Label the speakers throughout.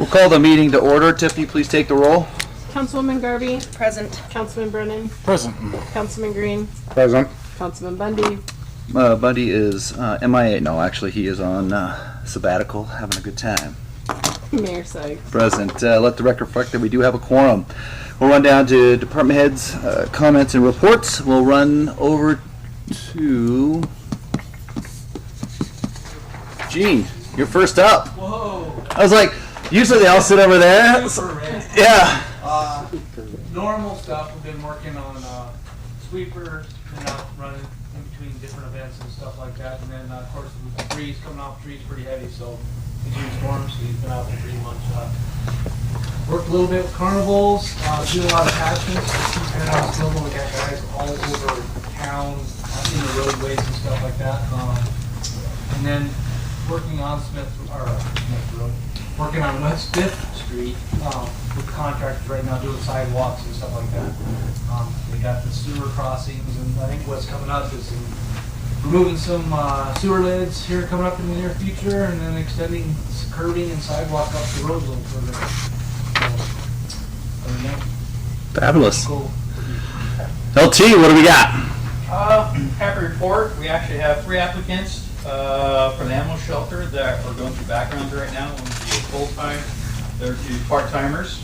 Speaker 1: We'll call the meeting to order. Tiffany, please take the roll.
Speaker 2: Councilwoman Garvey.
Speaker 3: Present.
Speaker 2: Councilman Brennan.
Speaker 4: Present.
Speaker 2: Councilman Green.
Speaker 4: Present.
Speaker 2: Councilman Bundy.
Speaker 1: Buddy is MIA. No, actually, he is on sabbatical, having a good time.
Speaker 2: Mayor Sykes.
Speaker 1: Present. Let the record reflect that we do have a quorum. We'll run down to department heads' comments and reports. We'll run over to Gene. You're first up.
Speaker 5: Whoa.
Speaker 1: I was like, usually they all sit over there.
Speaker 5: Super, man.
Speaker 1: Yeah.
Speaker 5: Normal stuff. We've been working on sweepers, been out running in between different events and stuff like that. And then, of course, the trees coming off trees pretty heavy, so between storms, so he's been out there pretty much. Worked a little bit with carnivals, doing a lot of attachments. And I was filming, we got guys all over town, in the roadways and stuff like that. And then working on Smith Road, working on West 5th Street with contractors right now doing sidewalks and stuff like that. We got the sewer crossings, and I think what's coming up is removing some sewer lids here coming up in the near future, and then extending curbing and sidewalk up the road a little further.
Speaker 1: Fabulous.
Speaker 5: Cool.
Speaker 1: LT, what do we got?
Speaker 6: Happy report. We actually have 3 applicants for the animal shelter that are going through backgrounds right now. One will be full-time. They're 2 part-timers.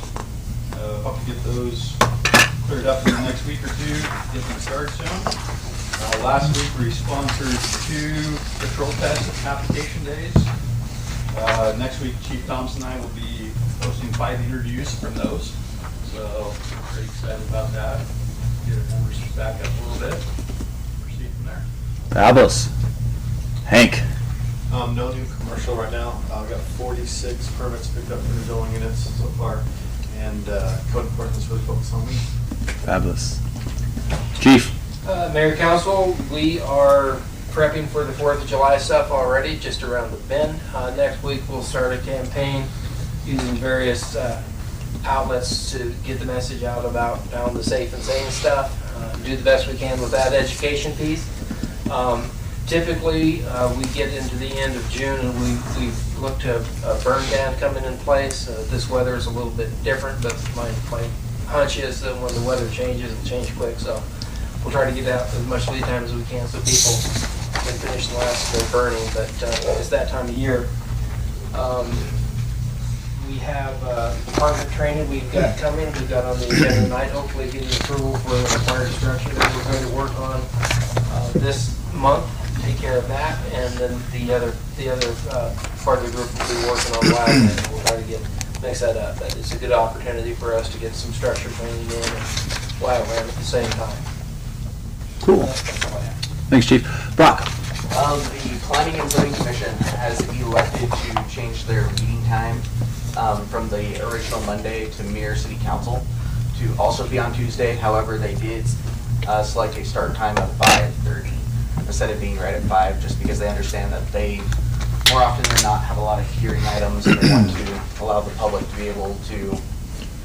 Speaker 6: Hope to get those cleared up in the next week or 2. Get them started soon. Last week we sponsored 2 patrol test application days. Next week Chief Thompson and I will be hosting 5 interviews from those. So I'm pretty excited about that. Get our numbers back up a little bit. Proceed from there.
Speaker 1: Fabulous. Hank.
Speaker 7: No new commercial right now. I've got 46 permits picked up for new building units so far, and code enforcement is really focused on me.
Speaker 1: Fabulous. Chief.
Speaker 8: Mayor, Council, we are prepping for the 4th of July stuff already, just around the bend. Next week we'll start a campaign using various outlets to get the message out about the safe and sane stuff. Do the best we can with that education piece. Typically, we get into the end of June and we look to a burn ban coming in place. This weather is a little bit different, but my hunch is that when the weather changes, it'll change quick. So we'll try to get out as much lead time as we can so people can finish the last of their burning. But it's that time of year. We have department training we've got coming. We've got on the agenda tonight, hopefully getting approval for the fire structure that we're going to work on this month. Take care of that, and then the other part of the group will be working on WildLand, and we'll try to mix that up. But it's a good opportunity for us to get some structure training in and WildLand at the same time.
Speaker 1: Cool.
Speaker 8: That's all I have.
Speaker 1: Thanks, Chief. Brock.
Speaker 9: The Planning and Zoning Commission has elected to change their meeting time from the original Monday to mere City Council to also be on Tuesday. However, they did select a start time of 5:30 instead of being right at 5, just because they understand that they, more often than not, have a lot of hearing items and they want to allow the public to be able to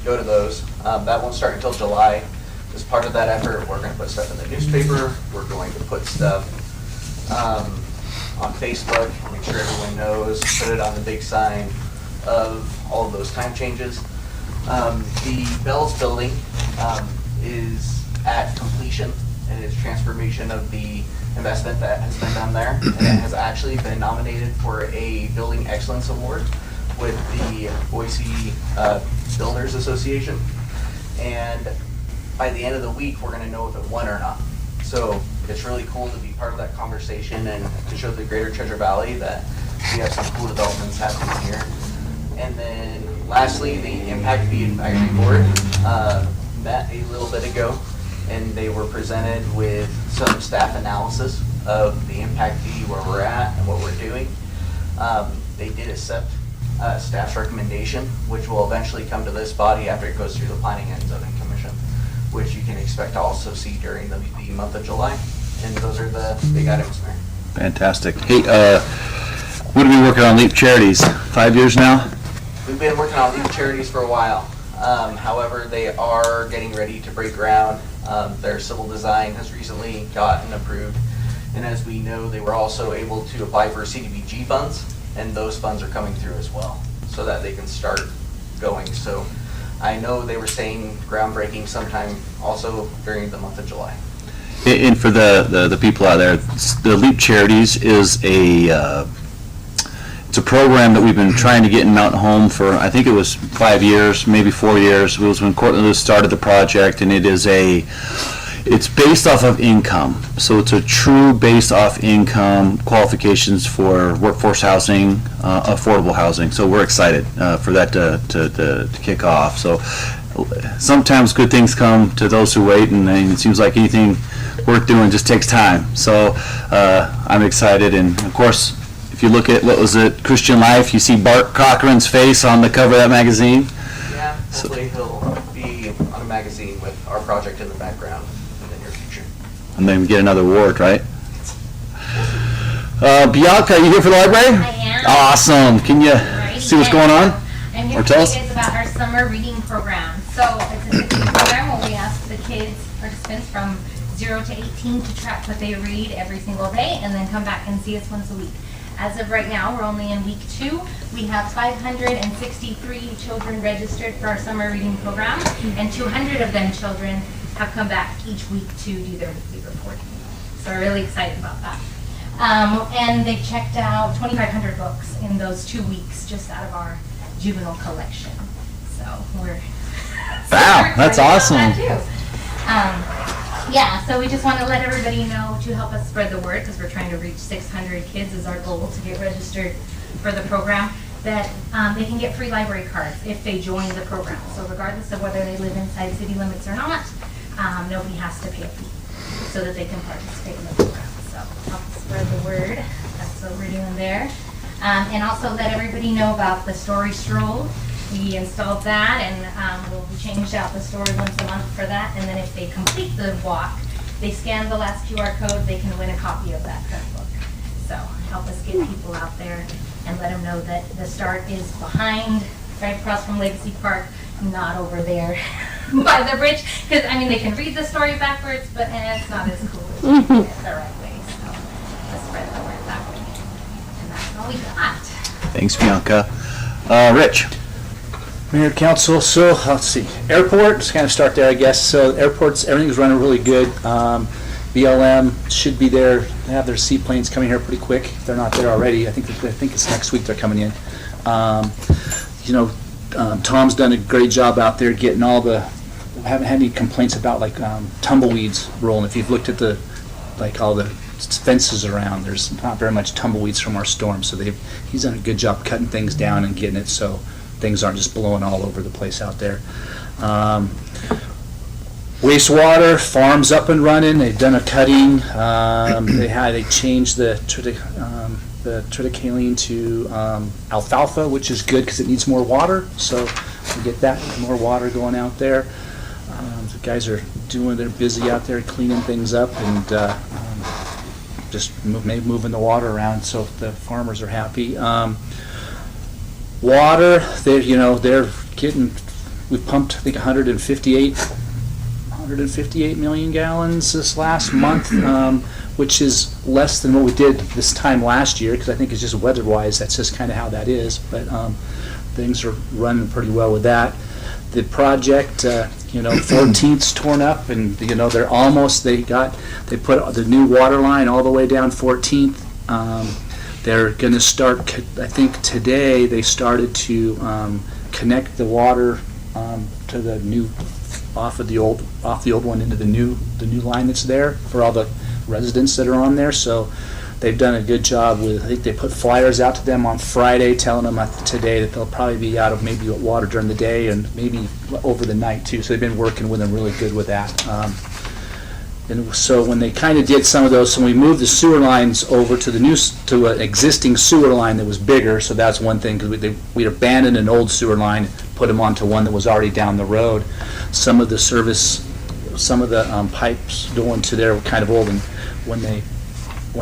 Speaker 9: go to those. That won't start until July. As part of that effort, we're going to put stuff in the newspaper. We're going to put stuff on Facebook, make sure everyone knows, put it on the big sign of all of those time changes. The Bells building is at completion, and it's transformation of the investment that has been done there, and it has actually been nominated for a Building Excellence Award with the Boise Builders Association. And by the end of the week, we're going to know if it won or not. So it's really cool to be part of that conversation and to show the greater Treasure Valley that we have some cool developments happening here. And then lastly, the Impact Fee Advisory Board met a little bit ago, and they were presented with some staff analysis of the impact fee, where we're at and what we're doing. They did accept staff's recommendation, which will eventually come to this body after it goes through the Planning and Zoning Commission, which you can expect to also see during the month of July. And those are the big items there.
Speaker 1: Fantastic. Hey, what are we working on? Leap Charities. 5 years now?
Speaker 9: We've been working on Leap Charities for a while. However, they are getting ready to break ground. Their civil design has recently gotten approved. And as we know, they were also able to apply for CDBG funds, and those funds are coming through as well, so that they can start going. So I know they were saying groundbreaking sometime also during the month of July.
Speaker 1: And for the people out there, the Leap Charities is it's a program that we've been trying to get in Mountain Home for, I think it was 5 years, maybe 4 years. It was when Cortland Lewis started the project, and it's based off of income. So it's a true based off income qualifications for workforce housing, affordable housing. So we're excited for that to kick off. So sometimes good things come to those who wait, and it seems like anything worth doing just takes time. So I'm excited, and of course, if you look at, what was it, Christian Life, you see Bart Cochran's face on the cover of that magazine.
Speaker 9: Yeah, hopefully he'll be on a magazine with our project in the background in the near future.
Speaker 1: And then we get another award, right? Bianca, you here for the library?
Speaker 3: I am.
Speaker 1: Awesome. Can you see what's going on?
Speaker 3: I'm here
Speaker 1: Or
Speaker 3: to
Speaker 1: tell
Speaker 3: tell
Speaker 1: us?
Speaker 3: you guys about our summer reading program. So it's a 6-week program where we ask the kids, participants from 0 to 18 to track what they read every single day and then come back and see us once a week. As of right now, we're only in week 2. We have 563 children registered for our summer reading program, and 200 of them children have come back each week to do their weekly reporting. So we're really excited about that. And they checked out 2,500 books in those 2 weeks just out of our juvenile collection. So we're
Speaker 1: Wow, that's awesome.
Speaker 3: That too. Yeah, so we just want to let everybody know to help us spread the word, because we're trying to reach 600 kids is our goal to get registered for the program, that they can get free library cards if they join the program. So regardless of whether they live inside city limits or not, nobody has to pay a fee so that they can participate in the program. So help us spread the word. That's what we're doing there. And also let everybody know about the story stroll. We installed that, and we'll change out the story once a month for that. And then if they complete the walk, they scan the last QR code, they can win a copy of that book. So help us get people out there and let them know that the start is behind, right across from Legacy Park, not over there by the bridge. Because, I mean, they can read the story backwards, but it's not as cool as reading it the right way. So let's spread the word that way. And that's all we got.
Speaker 1: Thanks, Bianca. Rich.
Speaker 4: Mayor, Council, so let's see, airport, let's kind of start there, I guess. So airports, everything's running really good. BLM should be there, they have their seaplanes coming here pretty quick. If they're not there already, I think it's next week they're coming in. Tom's done a great job out there getting all the, haven't had any complaints about like tumbleweeds rolling. If you've looked at the, like all the fences around, there's not very much tumbleweeds from our storm. So he's done a good job cutting things down and getting it so things aren't just blowing all over the place out there. Wastewater, farm's up and running. They've done a cutting. They changed the triticale to alfalfa, which is good because it needs more water. So we get that more water going out there. The guys are they're busy out there cleaning things up and just moving the water around. So the farmers are happy. Water, they're getting, we pumped, I think, 158 million gallons this last month, which is less than what we did this time last year, because I think it's just weather-wise, that's just kind of how that is, but things are running pretty well with that. The project, 14th's torn up, and, they're almost, they put the new water line all the way down 14th. They're going to start, I think today, they started to connect the water to the new, off the old one into the new line that's there for all the residents that are on there. So they've done a good job with, I think they put flyers out to them on Friday telling them today that they'll probably be out of maybe water during the day and maybe over the night too. So they've been working with them really good with that. And so when they kind of did some of those, so we moved the sewer lines over to to an existing sewer line that was bigger. So that's one thing, because we abandoned an old sewer line, put them onto one that was already down the road. Some of the pipes going to there were kind of old, and when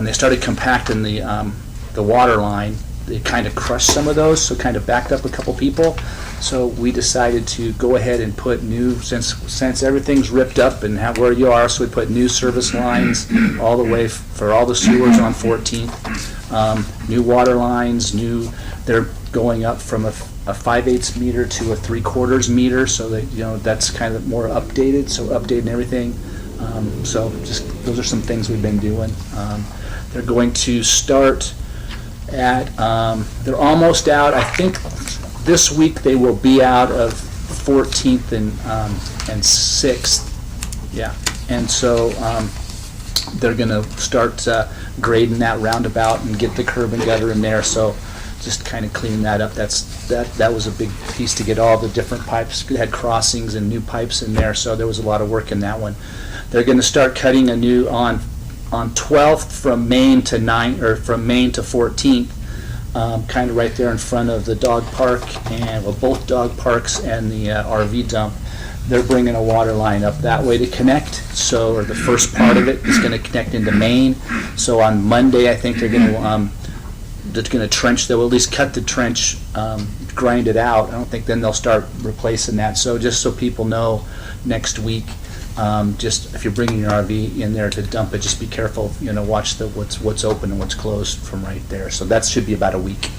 Speaker 4: they started compacting the water line, they kind of crushed some of those, so kind of backed up a couple people. So we decided to go ahead and put new, since everything's ripped up and where you are, so we put new service lines all the way for all the sewers on 14th, new water lines, they're going up from a 5/8 meter to a 3/4 meter, so that, that's kind of more updated, so updating everything. So just, those are some things we've been doing. They're going to start at, they're almost out, I think this week they will be out of 14th and 6th, yeah. And so they're gonna start grading that roundabout and get the curb and gutter in there, so just kind of cleaning that up. That was a big piece to get all the different pipes, we had crossings and new pipes in there, so there was a lot of work in that one. They're gonna start cutting a new on 12th from Main to 14th, kind of right there in front of the dog park and, well, both dog parks and the RV dump. They're bringing a water line up that way to connect, so, or the first part of it is gonna connect into Main. So on Monday, I think they're gonna trench, they'll at least cut the trench, grind it out. I don't think then they'll start replacing that. So just so people know, next week, just if you're bringing your RV in there to dump it, just be careful, watch what's open and what's closed from right there. So that should be about a week.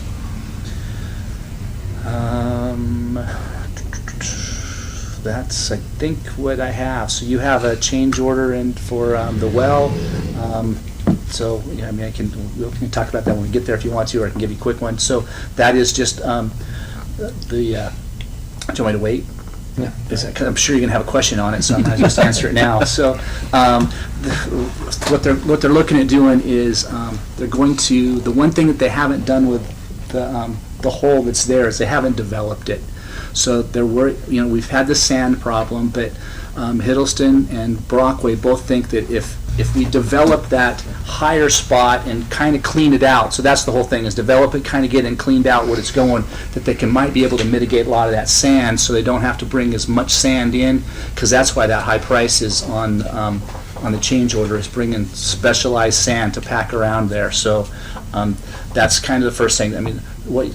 Speaker 4: That's, I think, what I have. So you have a change order in for the well. So, yeah, I mean, we can talk about that when we get there if you want to, or I can give you a quick one. So that is just do you want me to wait? Yeah. 'Cause I'm sure you're going to have a question on it, so I'm going to just answer it now. So what they're looking at doing is they're going to, the one thing that they haven't done with the hole that's there is they haven't developed it. So we've had the sand problem, but Hiddleston and Brockway both think that if we develop that higher spot and kind of clean it out, so that's the whole thing, is develop it, kind of get it and cleaned out where it's going, that they might be able to mitigate a lot of that sand, so they don't have to bring as much sand in, because that's why that high price is on the change order, is bringing specialized sand to pack around there. So that's kind of the first thing. I mean,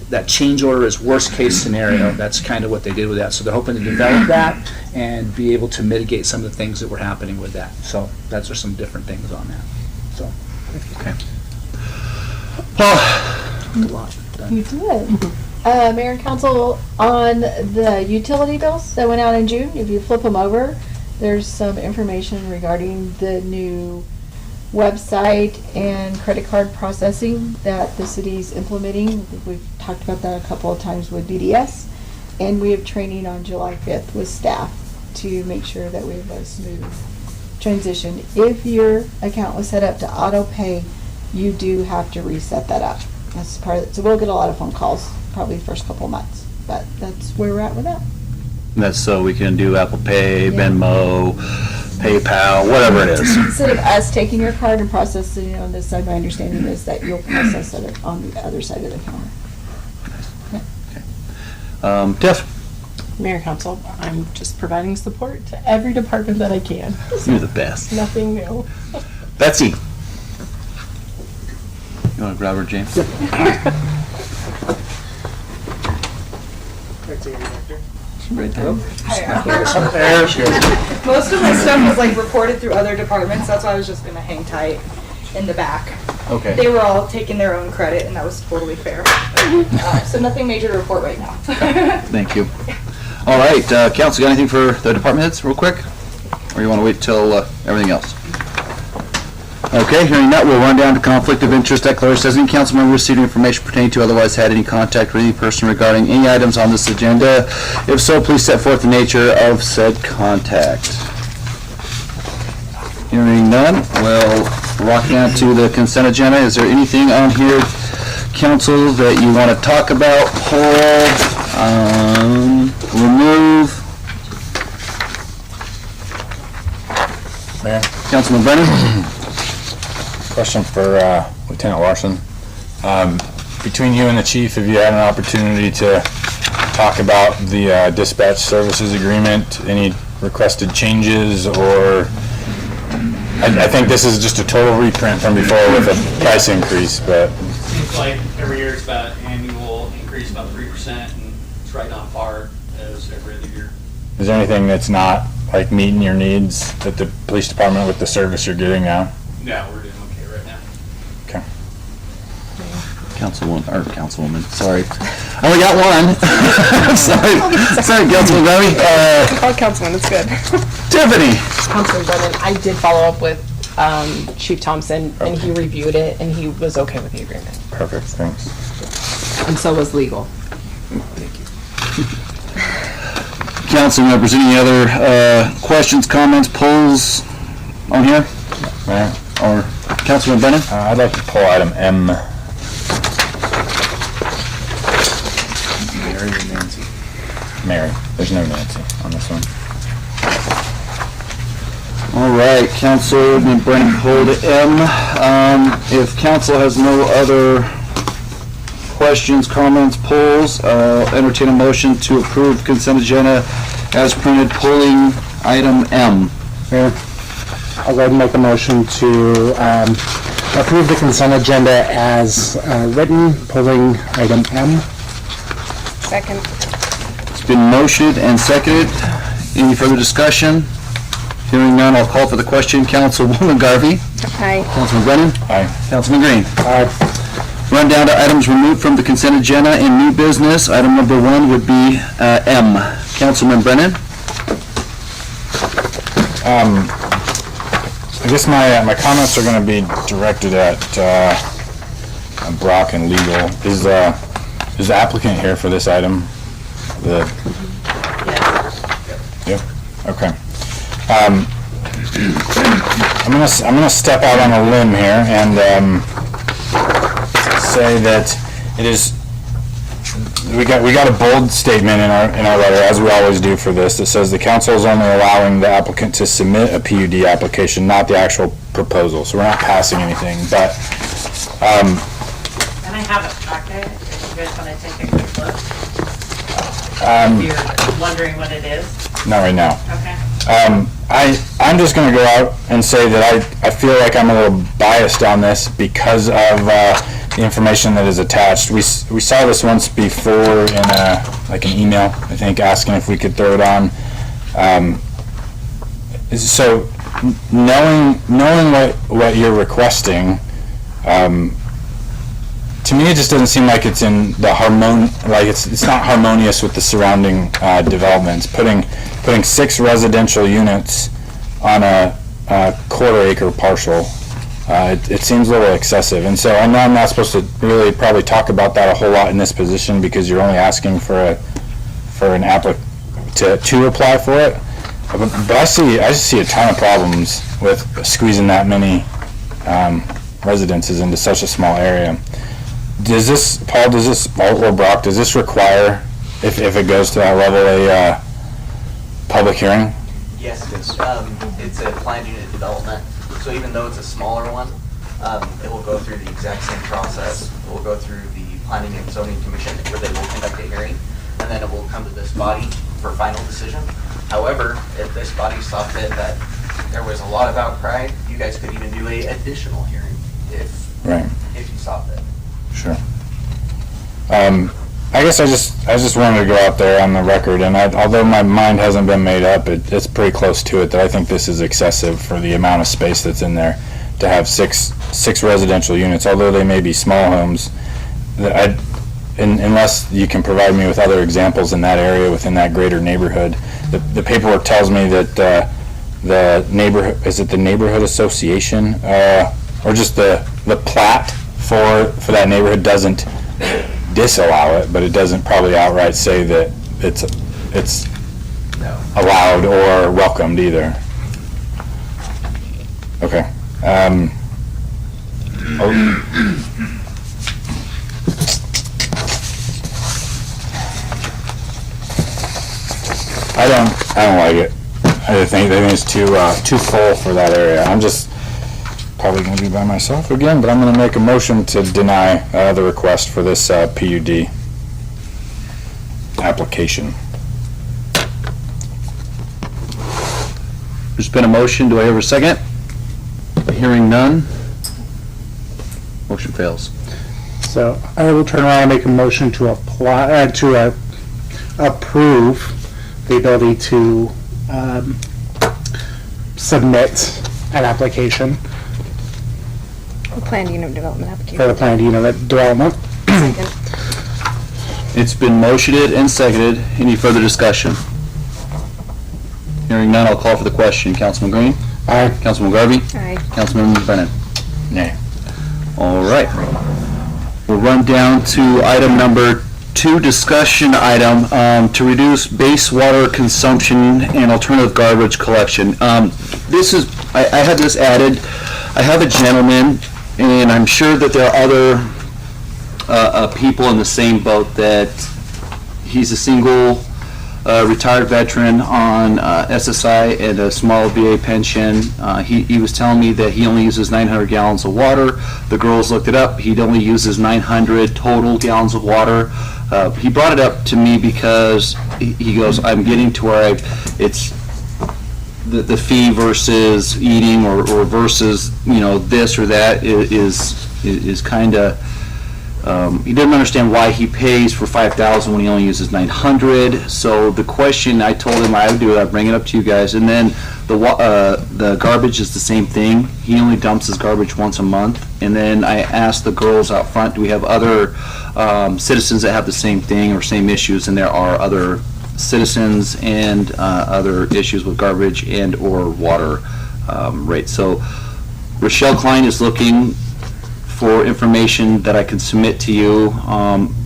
Speaker 4: that change order is worst case scenario. That's kind of what they did with that. So they're hoping to develop that and be able to mitigate some of the things that were happening with that. So those are some different things on that. So,
Speaker 1: Okay. Well,
Speaker 4: a lot done.
Speaker 10: You did. Mayor and Council, on the utility bills that went out in June, if you flip them over, there's some information regarding the new website and credit card processing that the city's implementing. We've talked about that a couple of times with BDS, and we have training on July 5th with staff to make sure that we have a smooth transition. If your account was set up to auto pay, you do have to reset that up. That's part of it. So we'll get a lot of phone calls probably the first couple of months, but that's where we're at with that.
Speaker 1: that's so we can do Apple Pay,
Speaker 10: Yeah.
Speaker 1: Venmo, PayPal, whatever it is.
Speaker 10: Instead of us taking your card and processing it on this side, my understanding is that you'll process it on the other side of the counter.
Speaker 1: Tiff,
Speaker 2: Mayor Council, I'm just providing support to every department that I can.
Speaker 1: you're the best.
Speaker 2: Nothing new.
Speaker 1: Betsy. You want to grab her, James? Right there.
Speaker 11: Most of my stuff was like reported through other departments, that's why I was just gonna hang tight in the back.
Speaker 1: Okay.
Speaker 11: They were all taking their own credit, and that was totally fair. So nothing major to report right now.
Speaker 1: Thank you. All right, council, got anything for the department heads real quick? Or you want to wait till everything else? Okay, hearing that, we'll run down to conflict of interest declaration. Has any council member received information pertaining to otherwise had any contact with any person regarding any items on this agenda? If so, please set forth the nature of said contact. Hearing none, we'll rock down to the consent agenda. Is there anything on here, council, that you want to talk about, hold, remove?
Speaker 12: Mayor,
Speaker 1: Councilman Brennan?
Speaker 12: question for Lieutenant Larson. Between you and the chief, have you had an opportunity to talk about the dispatch services agreement? Any requested changes, or I think this is just a total reprint from before with a price increase, but
Speaker 6: Seems like every year it's about annual increase about 3%, and it's right on par as every other year.
Speaker 12: is there anything that's not like meeting your needs at the police department with the service you're getting now?
Speaker 6: Yeah, we're doing okay right now.
Speaker 12: Okay.
Speaker 1: Councilwoman, sorry. I only got one. Sorry, Councilman Garvey.
Speaker 2: Call Councilman, it's good.
Speaker 1: Tiffany.
Speaker 2: Councilman Brennan, I did follow up with Chief Thompson, and he reviewed it, and he was okay with the agreement.
Speaker 12: Perfect, thanks.
Speaker 2: And so was legal.
Speaker 1: Council members, any other questions, comments, polls on here?
Speaker 12: Mayor,
Speaker 1: Or Councilman Brennan?
Speaker 12: I'd like to pull item M.
Speaker 1: Mary or Nancy?
Speaker 12: Mary, there's no Nancy on this one.
Speaker 1: All right, Councilman Brennan pulled M. If council has no other questions, comments, polls, entertain a motion to approve consent agenda as printed, pulling item M.
Speaker 13: Mayor, I'll go ahead and make a motion to approve the consent agenda as written, pulling item M.
Speaker 2: Second.
Speaker 1: It's been motioned and seconded. Any further discussion? Hearing none, I'll call for the question. Councilwoman Garvey.
Speaker 2: Aye.
Speaker 1: Councilman Brennan.
Speaker 12: Aye.
Speaker 1: Councilman Green.
Speaker 13: Aye.
Speaker 1: Run down to items removed from the consent agenda in new business. Item number 1 would be M. Councilman Brennan.
Speaker 12: I guess my comments are going to be directed at Brock and legal. Is the applicant here for this item? Yep. Okay. I'm gonna step out on a limb here and say that it is. We got a bold statement in our letter, as we always do for this, that says the council is only allowing the applicant to submit a PUD application, not the actual proposal. So we're not passing anything, but.
Speaker 14: And I have a packet, if you guys want to take a quick look. If you're wondering what it is.
Speaker 12: Not right now.
Speaker 14: Okay.
Speaker 12: I'm just going to go out and say that I feel like I'm a little biased on this because of the information that is attached. We saw this once before in like an email, I think, asking if we could throw it on. So knowing what you're requesting, to me it just doesn't seem like it's in the it's not harmonious with the surrounding developments. Putting 6 residential units on a quarter-acre parcel, it seems a little excessive. And so I know I'm not supposed to really probably talk about that a whole lot in this position because you're only asking for an applicant to apply for it. But I just see a ton of problems with squeezing that many residences into such a small area. Does this, Paul, or Brock, does this require, if it goes to that level, a public hearing?
Speaker 9: Yes, it's a planned unit development, so even though it's a smaller one, it will go through the exact same process. It will go through the Planning and Zoning Commission, where they will conduct a hearing, and then it will come to this body for final decision. However, if this body saw fit that there was a lot of outcry, you guys could even do a additional hearing if you saw fit.
Speaker 12: Sure. I guess I just wanted to go out there on the record, and although my mind hasn't been made up, it's pretty close to it that I think this is excessive for the amount of space that's in there to have six residential units, although they may be small homes. Unless you can provide me with other examples in that area within that greater neighborhood, the paperwork tells me that the neighborhood, is it the neighborhood association or just the plat for that neighborhood doesn't disallow it, but it doesn't probably outright say that it's allowed or welcomed either. Okay. I don't like it. I think it's too full for that area. I'm just probably going to be by myself again, but I'm going to make a motion to deny the request for this PUD application.
Speaker 1: There's been a motion. Do I hear a second? Hearing none. Motion fails.
Speaker 13: So I will turn around and make a motion to apply, approve the ability to submit an application
Speaker 2: Planned unit development
Speaker 13: for
Speaker 2: application.
Speaker 13: the planned unit development.
Speaker 11: Second.
Speaker 1: It's been motioned and seconded. Any further discussion? Hearing none, I'll call for the question. Councilman Green?
Speaker 13: Aye.
Speaker 1: Councilman Garvey?
Speaker 10: Aye.
Speaker 1: Councilman Brennan?
Speaker 12: Nay.
Speaker 1: All right. We'll run down to item number 2, discussion item, to reduce base water consumption and alternative garbage collection. This is, I had this added. I have a gentleman, and I'm sure that there are other people in the same boat, that he's a single retired veteran on SSI and a small VA pension. He was telling me that he only uses 900 gallons of water. The girls looked it up. He only uses 900 total gallons of water. He brought it up to me because he goes, I'm getting to where it's the fee versus eating or versus, this or that is kind of, he doesn't understand why he pays for 5,000 when he only uses 900. So the question I told him I would do, I'd bring it up to you guys. And then the garbage is the same thing. He only dumps his garbage once a month. And then I asked the girls out front, do we have other citizens that have the same thing or same issues? And there are other citizens and other issues with garbage and or water rates. So Rochelle Klein is looking for information that I can submit to you,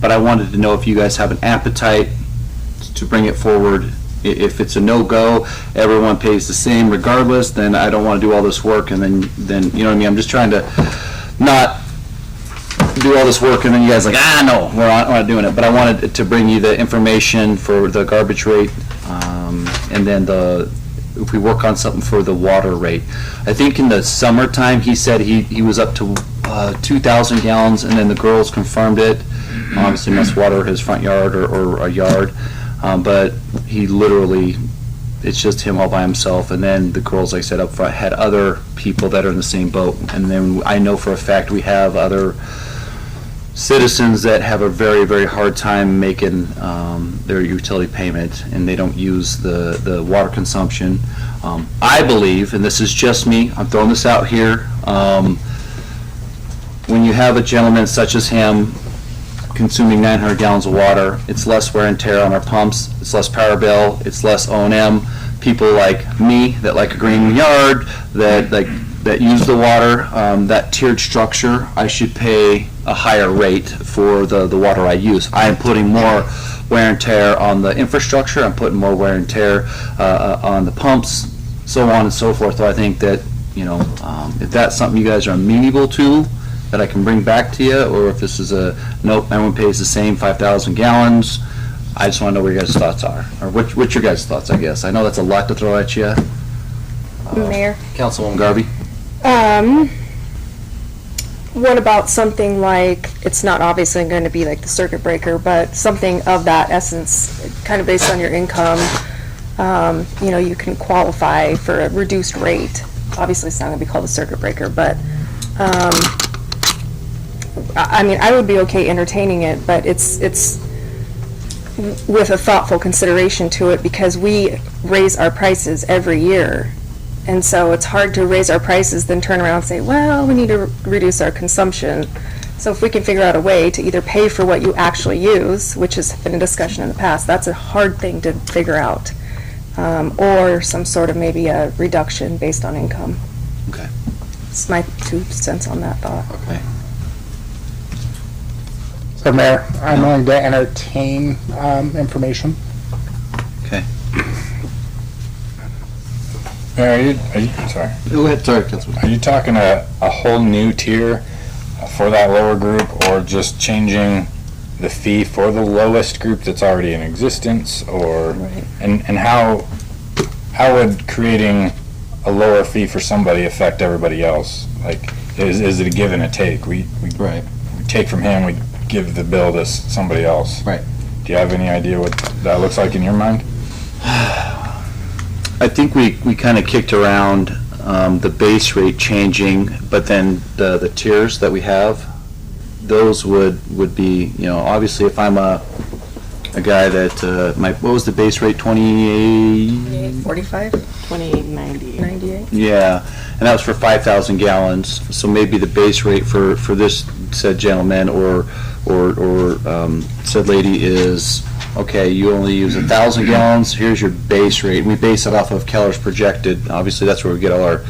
Speaker 1: but I wanted to know if you guys have an appetite to bring it forward. If it's a no-go, everyone pays the same regardless, then I don't want to do all this work, and then you know what I mean? I'm just trying to not do all this work and then you guys like, no, we're not doing it. But I wanted to bring you the information for the garbage rate, and then if we work on something for the water rate. I think in the summertime, he said he was up to 2,000 gallons, and then the girls confirmed it. Obviously must water his front yard or a yard, but he literally, it's just him all by himself. And then the girls, like I said up front, had other people that are in the same boat. And then I know for a fact we have other citizens that have a very, very hard time making their utility payment, and they don't use the water consumption. I believe, and this is just me, I'm throwing this out here, when you have a gentleman such as him consuming 900 gallons of water, it's less wear and tear on our pumps, it's less power bill, it's less O&M. People like me that like a green yard, that use the water, that tiered structure, I should pay a higher rate for the water I use. I am putting more wear and tear on the infrastructure, I'm putting more wear and tear on the pumps, so on and so forth. So I think that, if that's something you guys are amenable to, that I can bring back to you, or if this is nope, everyone pays the same 5,000 gallons, I just want to know what your guys' thoughts are, or what's your guys' thoughts, I guess. I know that's a lot to throw at you.
Speaker 15: Mayor.
Speaker 1: Councilwoman Garvey?
Speaker 15: What about something like, it's not obviously going to be like the circuit breaker, but something of that essence, kind of based on your income, you can qualify for a reduced rate. Obviously, it's not going to be called a circuit breaker, but I would be okay entertaining it, but it's with a thoughtful consideration to it, because we raise our prices every year. And so it's hard to raise our prices, then turn around and say, well, we need to reduce our consumption. So if we can figure out a way to either pay for what you actually use, which has been a discussion in the past, that's a hard thing to figure out, or some sort of maybe a reduction based on income.
Speaker 1: Okay.
Speaker 15: It's my 2 cents on that thought.
Speaker 1: Okay.
Speaker 13: So Mayor, I'm willing to entertain information.
Speaker 1: Okay.
Speaker 12: Mayor, are you sorry.
Speaker 1: Go ahead, sorry, Councilman.
Speaker 12: Are you talking a whole new tier for that lower group, or just changing the fee for the lowest group that's already in existence, or
Speaker 15: Right.
Speaker 12: and how would creating a lower fee for somebody affect everybody else? Like, is it a give and a take? We take from him, we give the bill to somebody else.
Speaker 1: Right.
Speaker 12: Do you have any idea what that looks like in your mind?
Speaker 1: I think we kind of kicked around the base rate changing, but then the tiers that we have, those would be, obviously if I'm a guy that, what was the base rate, 28?
Speaker 15: 45?
Speaker 2: 28.90.
Speaker 15: 98?
Speaker 1: Yeah, and that was for 5,000 gallons, so maybe the base rate for this said gentleman or said lady is, okay, you only use 1,000 gallons, here's your base rate. We base it off of Keller's projected, obviously that's where we get all our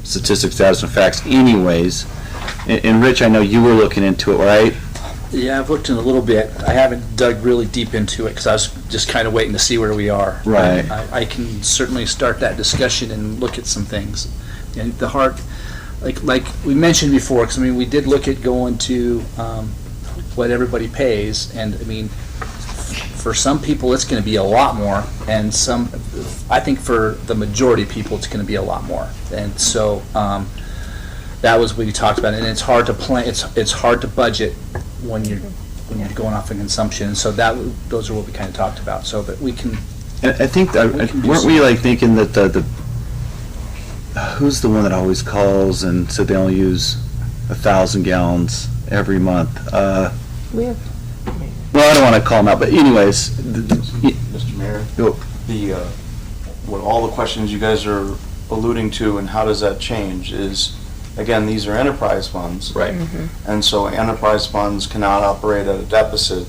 Speaker 1: statistics, data, and facts anyways. And Rich, I know you were looking into it, right?
Speaker 4: Yeah, I've looked in a little bit. I haven't dug really deep into it because I was just kind of waiting to see where we are.
Speaker 1: Right.
Speaker 4: I can certainly start that discussion and look at some things. And the hard, like we mentioned before, because I mean, we did look at going to what everybody pays, and I mean, for some people, it's going to be a lot more, and I think for the majority of people, it's going to be a lot more. And so that was what we talked about, and it's hard to plan. It's hard to budget when you're going off of consumption. So those are what we kind of talked about. So that we can.
Speaker 1: And I think weren't we like thinking that the who's the one that always calls and said they only use 1,000 gallons every month?
Speaker 2: We have.
Speaker 1: Well, I don't want to call them out, but anyways.
Speaker 16: Mr. Mayor, what all the questions you guys are alluding to and how does that change is, again, these are enterprise funds.
Speaker 1: Right.
Speaker 16: And so enterprise funds cannot operate at a deficit.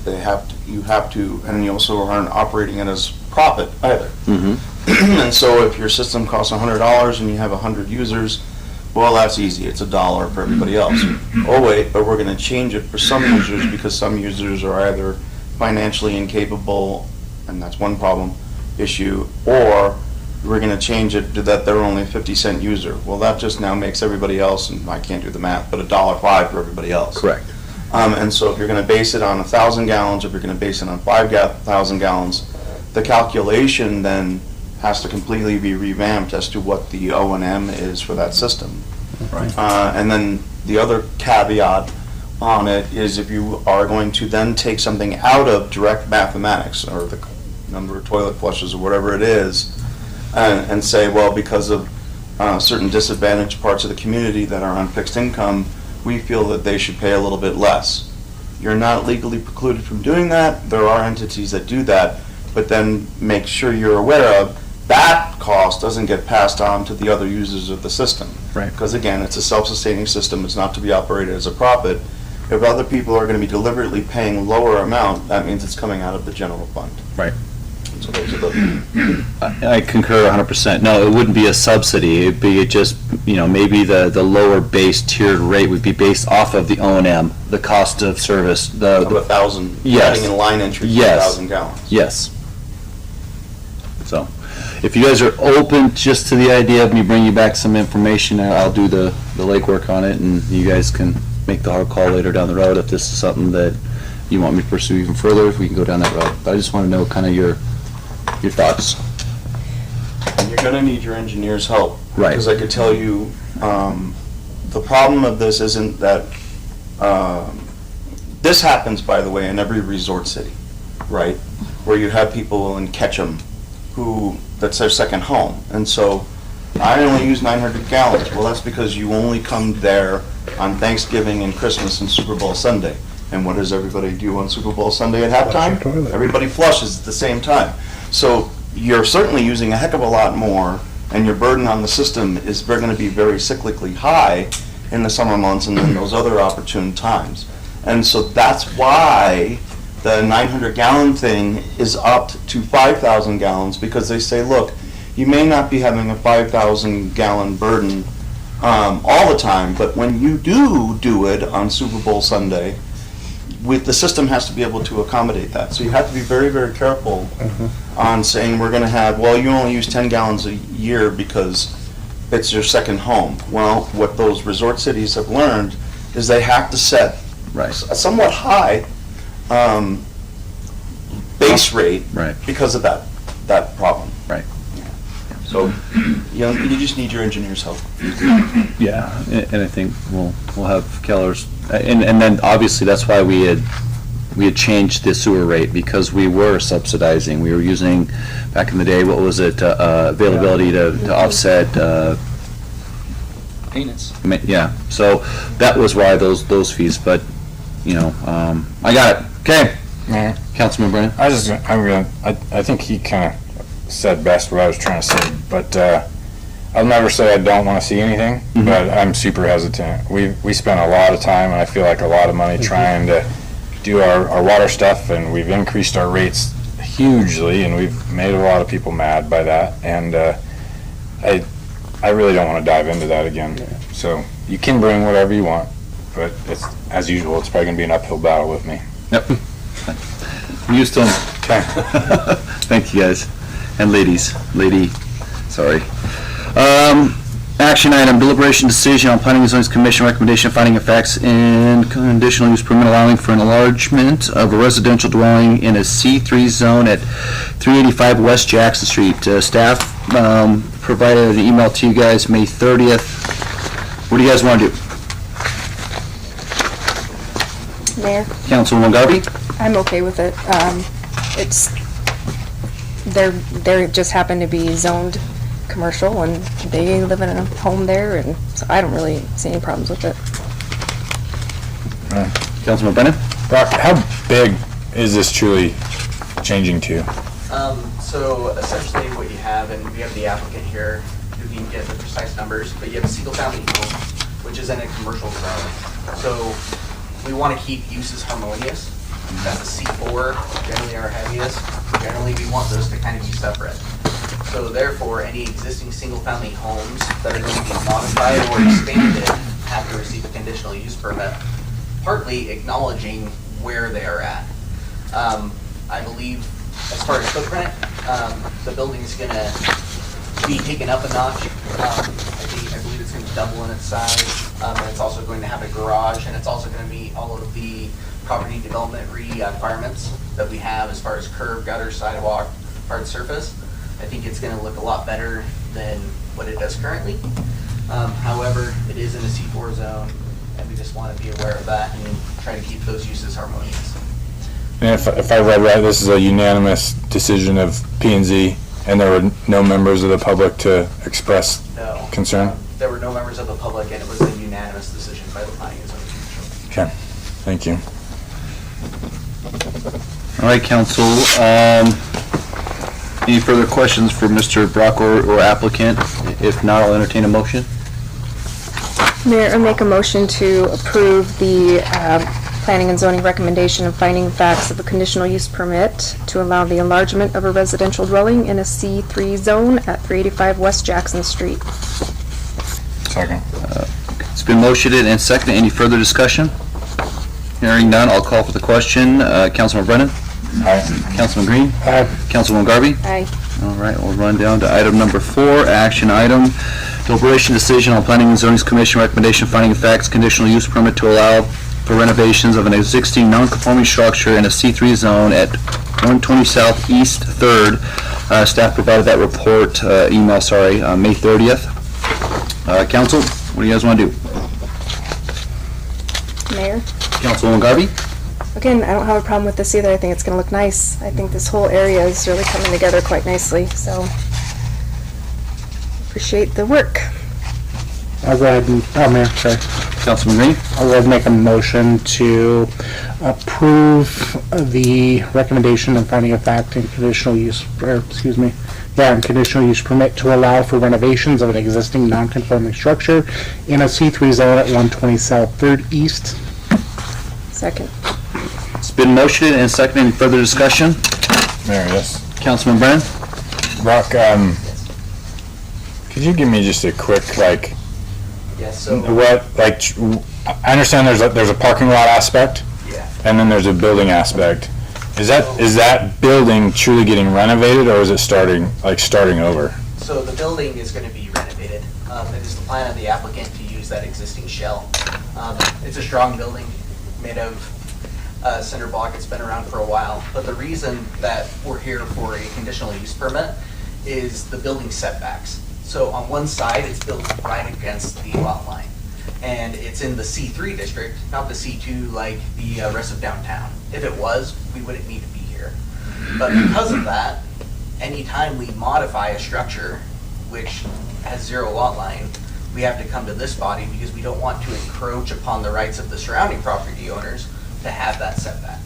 Speaker 16: You have to, and you also aren't operating it as profit either. And so if your system costs $100 and you have 100 users, well, that's easy. It's $1 for everybody else. Oh wait, but we're going to change it for some users because some users are either financially incapable, and that's one issue, or we're going to change it to that they're only a 50-cent user. Well, that just now makes everybody else, and I can't do the math, but $1.05 for everybody else.
Speaker 1: Correct.
Speaker 16: And so if you're going to base it on 1,000 gallons, or if you're going to base it on 5,000 gallons, the calculation then has to completely be revamped as to what the O&M is for that system.
Speaker 1: Right.
Speaker 16: And then the other caveat on it is if you are going to then take something out of direct mathematics, or the number of toilet flushes or whatever it is, and say, well, because of certain disadvantaged parts of the community that are on fixed income, we feel that they should pay a little bit less. You're not legally precluded from doing that. There are entities that do that, but then make sure you're aware of that cost doesn't get passed on to the other users of the system.
Speaker 1: Right.
Speaker 16: Because again, it's a self-sustaining system. It's not to be operated as a profit. If other people are going to be deliberately paying lower amount, that means it's coming out of the general fund.
Speaker 1: Right.
Speaker 16: So those are the.
Speaker 1: I concur 100%. No, it wouldn't be a subsidy. It'd be just, maybe the lower base tiered rate would be based off of the O&M, the cost of service.
Speaker 16: Of 1,000,
Speaker 1: yes.
Speaker 16: adding in line entry to
Speaker 1: Yes.
Speaker 16: 1,000 gallons.
Speaker 1: Yes. So, if you guys are open just to the idea of me bringing you back some information, I'll do the legwork on it, and you guys can make the hard call later down the road if this is something that you want me to pursue even further, if we can go down that road. But I just want to know kind of your thoughts.
Speaker 16: And you're going to need your engineer's help.
Speaker 1: Right.
Speaker 16: Because I could tell you, the problem of this isn't that, this happens, by the way, in every resort city, right? Where you have people in Ketchum who, that's their second home. And so, I only use 900 gallons. Well, that's because you only come there on Thanksgiving and Christmas and Super Bowl Sunday. And what does everybody do on Super Bowl Sunday at halftime? Everybody flushes at the same time. So you're certainly using a heck of a lot more, and your burden on the system is going to be very cyclically high in the summer months and in those other opportune times. And so that's why the 900-gallon thing is upped to 5,000 gallons, because they say, look, you may not be having a 5,000-gallon burden all the time, but when you do it on Super Bowl Sunday, the system has to be able to accommodate that. So you have to be very, very careful on saying we're going to have, well, you only use 10 gallons a year because it's your second home. Well, what those resort cities have learned is they have to set a somewhat high base rate because of that problem.
Speaker 1: Right.
Speaker 16: So, you just need your engineer's help.
Speaker 1: Yeah, and I think we'll have Keller's, and then obviously that's why we had changed the sewer rate, because we were subsidizing. We were using, back in the day, what was it, availability to offset.
Speaker 4: Maintenance.
Speaker 1: Yeah, so that was why those fees, but, I got it. Okay.
Speaker 12: Mayor.
Speaker 1: Councilman Brennan?
Speaker 12: I think he kind of said best what I was trying to say, but I'll never say I don't want to see anything, but I'm super hesitant. We spent a lot of time and I feel like a lot of money trying to do our water stuff, and we've increased our rates hugely, and we've made a lot of people mad by that, and I really don't want to dive into that again. So you can bring whatever you want, but it's, as usual, it's probably going to be an uphill battle with me.
Speaker 1: Yep. I'm used to them.
Speaker 12: Okay.
Speaker 1: Thank you, guys. And ladies. Sorry. Action item, deliberation decision on Planning and Zoning Commission recommendation of finding of facts and conditional use permit allowing for an enlargement of a residential dwelling in a C3 zone at 385 West Jackson Street. Staff provided an email to you guys May 30th. What do you guys want to do?
Speaker 15: Mayor,
Speaker 1: Councilwoman Garvey?
Speaker 15: I'm okay with it. They just happen to be zoned commercial, and they live in a home there, and so I don't really see any problems with it.
Speaker 1: Councilman Brennan?
Speaker 12: Brock, how big is this truly changing to?
Speaker 9: So essentially what you have, and we have the applicant here who can get the precise numbers, but you have a single family home, which is in a commercial zone. So we want to keep uses harmonious. That's a C4, generally our heaviest. Generally we want those to kind of be separate. So therefore, any existing single-family homes that are going to be modified or expanded have to receive a conditional use permit, partly acknowledging where they are at. I believe, as far as footprint, the building's going to be taken up a notch. I believe it's going to double in its size, and it's also going to have a garage, and it's also going to meet all of the property development requirements that we have as far as curb, gutter, sidewalk, hard surface. I think it's going to look a lot better than what it does currently. However, it is in a C4 zone, and we just want to be aware of that and try to keep those uses harmonious.
Speaker 12: And if I read right, this is a unanimous decision of P&Z, and there were no members of the public to express concern?
Speaker 9: There were no members of the public, and it was a unanimous decision by the Planning and Zoning Commission.
Speaker 12: Okay, thank you.
Speaker 1: All right, council. Any further questions for Mr. Brock or applicant? If not, I'll entertain a motion.
Speaker 15: Mayor, I make a motion to approve the Planning and Zoning recommendation of finding facts of a conditional use permit to allow the enlargement of a residential dwelling in a C3 zone at 385 West Jackson Street.
Speaker 12: Second.
Speaker 1: It's been motioned and seconded. Any further discussion? Hearing none, I'll call for the question. Councilman Brennan?
Speaker 12: Aye.
Speaker 1: Councilman Green?
Speaker 13: Aye.
Speaker 1: Councilwoman Garvey?
Speaker 15: Aye.
Speaker 1: All right, we'll run down to item number 4, action item. Deliberation decision on Planning and Zoning Commission recommendation finding of facts conditional use permit to allow for renovations of an existing non-conforming structure in a C3 zone at 120 South East 3rd. Staff provided that report, May 30th. Council, what do you guys want to do?
Speaker 15: Mayor?
Speaker 1: Councilwoman Garvey?
Speaker 15: Again, I don't have a problem with this either. I think it's going to look nice. I think this whole area is really coming together quite nicely, so appreciate the work.
Speaker 13: I'll go ahead and, Mayor, sorry.
Speaker 1: Councilman Green?
Speaker 13: I'll go ahead and make a motion to approve the recommendation and finding of fact and conditional use, and conditional use permit to allow for renovations of an existing non-conforming structure in a C3 zone at 120 South 3rd East.
Speaker 15: Second.
Speaker 1: It's been motioned and seconded. Any further discussion?
Speaker 12: Mayor, yes.
Speaker 1: Councilman Brennan?
Speaker 12: Brock, could you give me just a quick,
Speaker 9: Yes, so.
Speaker 12: I understand there's a parking lot aspect?
Speaker 9: Yeah.
Speaker 12: And then there's a building aspect. Is that building truly getting renovated, or is it starting over?
Speaker 9: So the building is going to be renovated. It is the plan of the applicant to use that existing shell. It's a strong building made of cinder block. It's been around for a while. But the reason that we're here for a conditional use permit is the building setbacks. So on one side, it's built right against the lot line. And it's in the C3 district, not the C2 like the rest of downtown. If it was, we wouldn't need to be here. But because of that, anytime we modify a structure which has 0 lot line, we have to come to this body because we don't want to encroach upon the rights of the surrounding property owners to have that setback.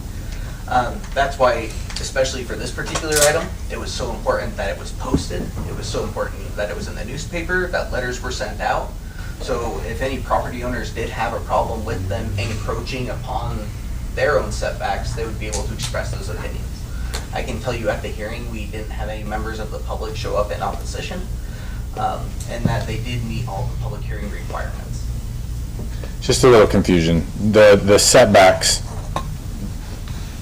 Speaker 9: That's why, especially for this particular item, it was so important that it was posted. It was so important that it was in the newspaper, that letters were sent out. So if any property owners did have a problem with them encroaching upon their own setbacks, they would be able to express those opinions. I can tell you at the hearing, we didn't have any members of the public show up in opposition, and that they did meet all the public hearing requirements.
Speaker 12: Just a little confusion. The setbacks,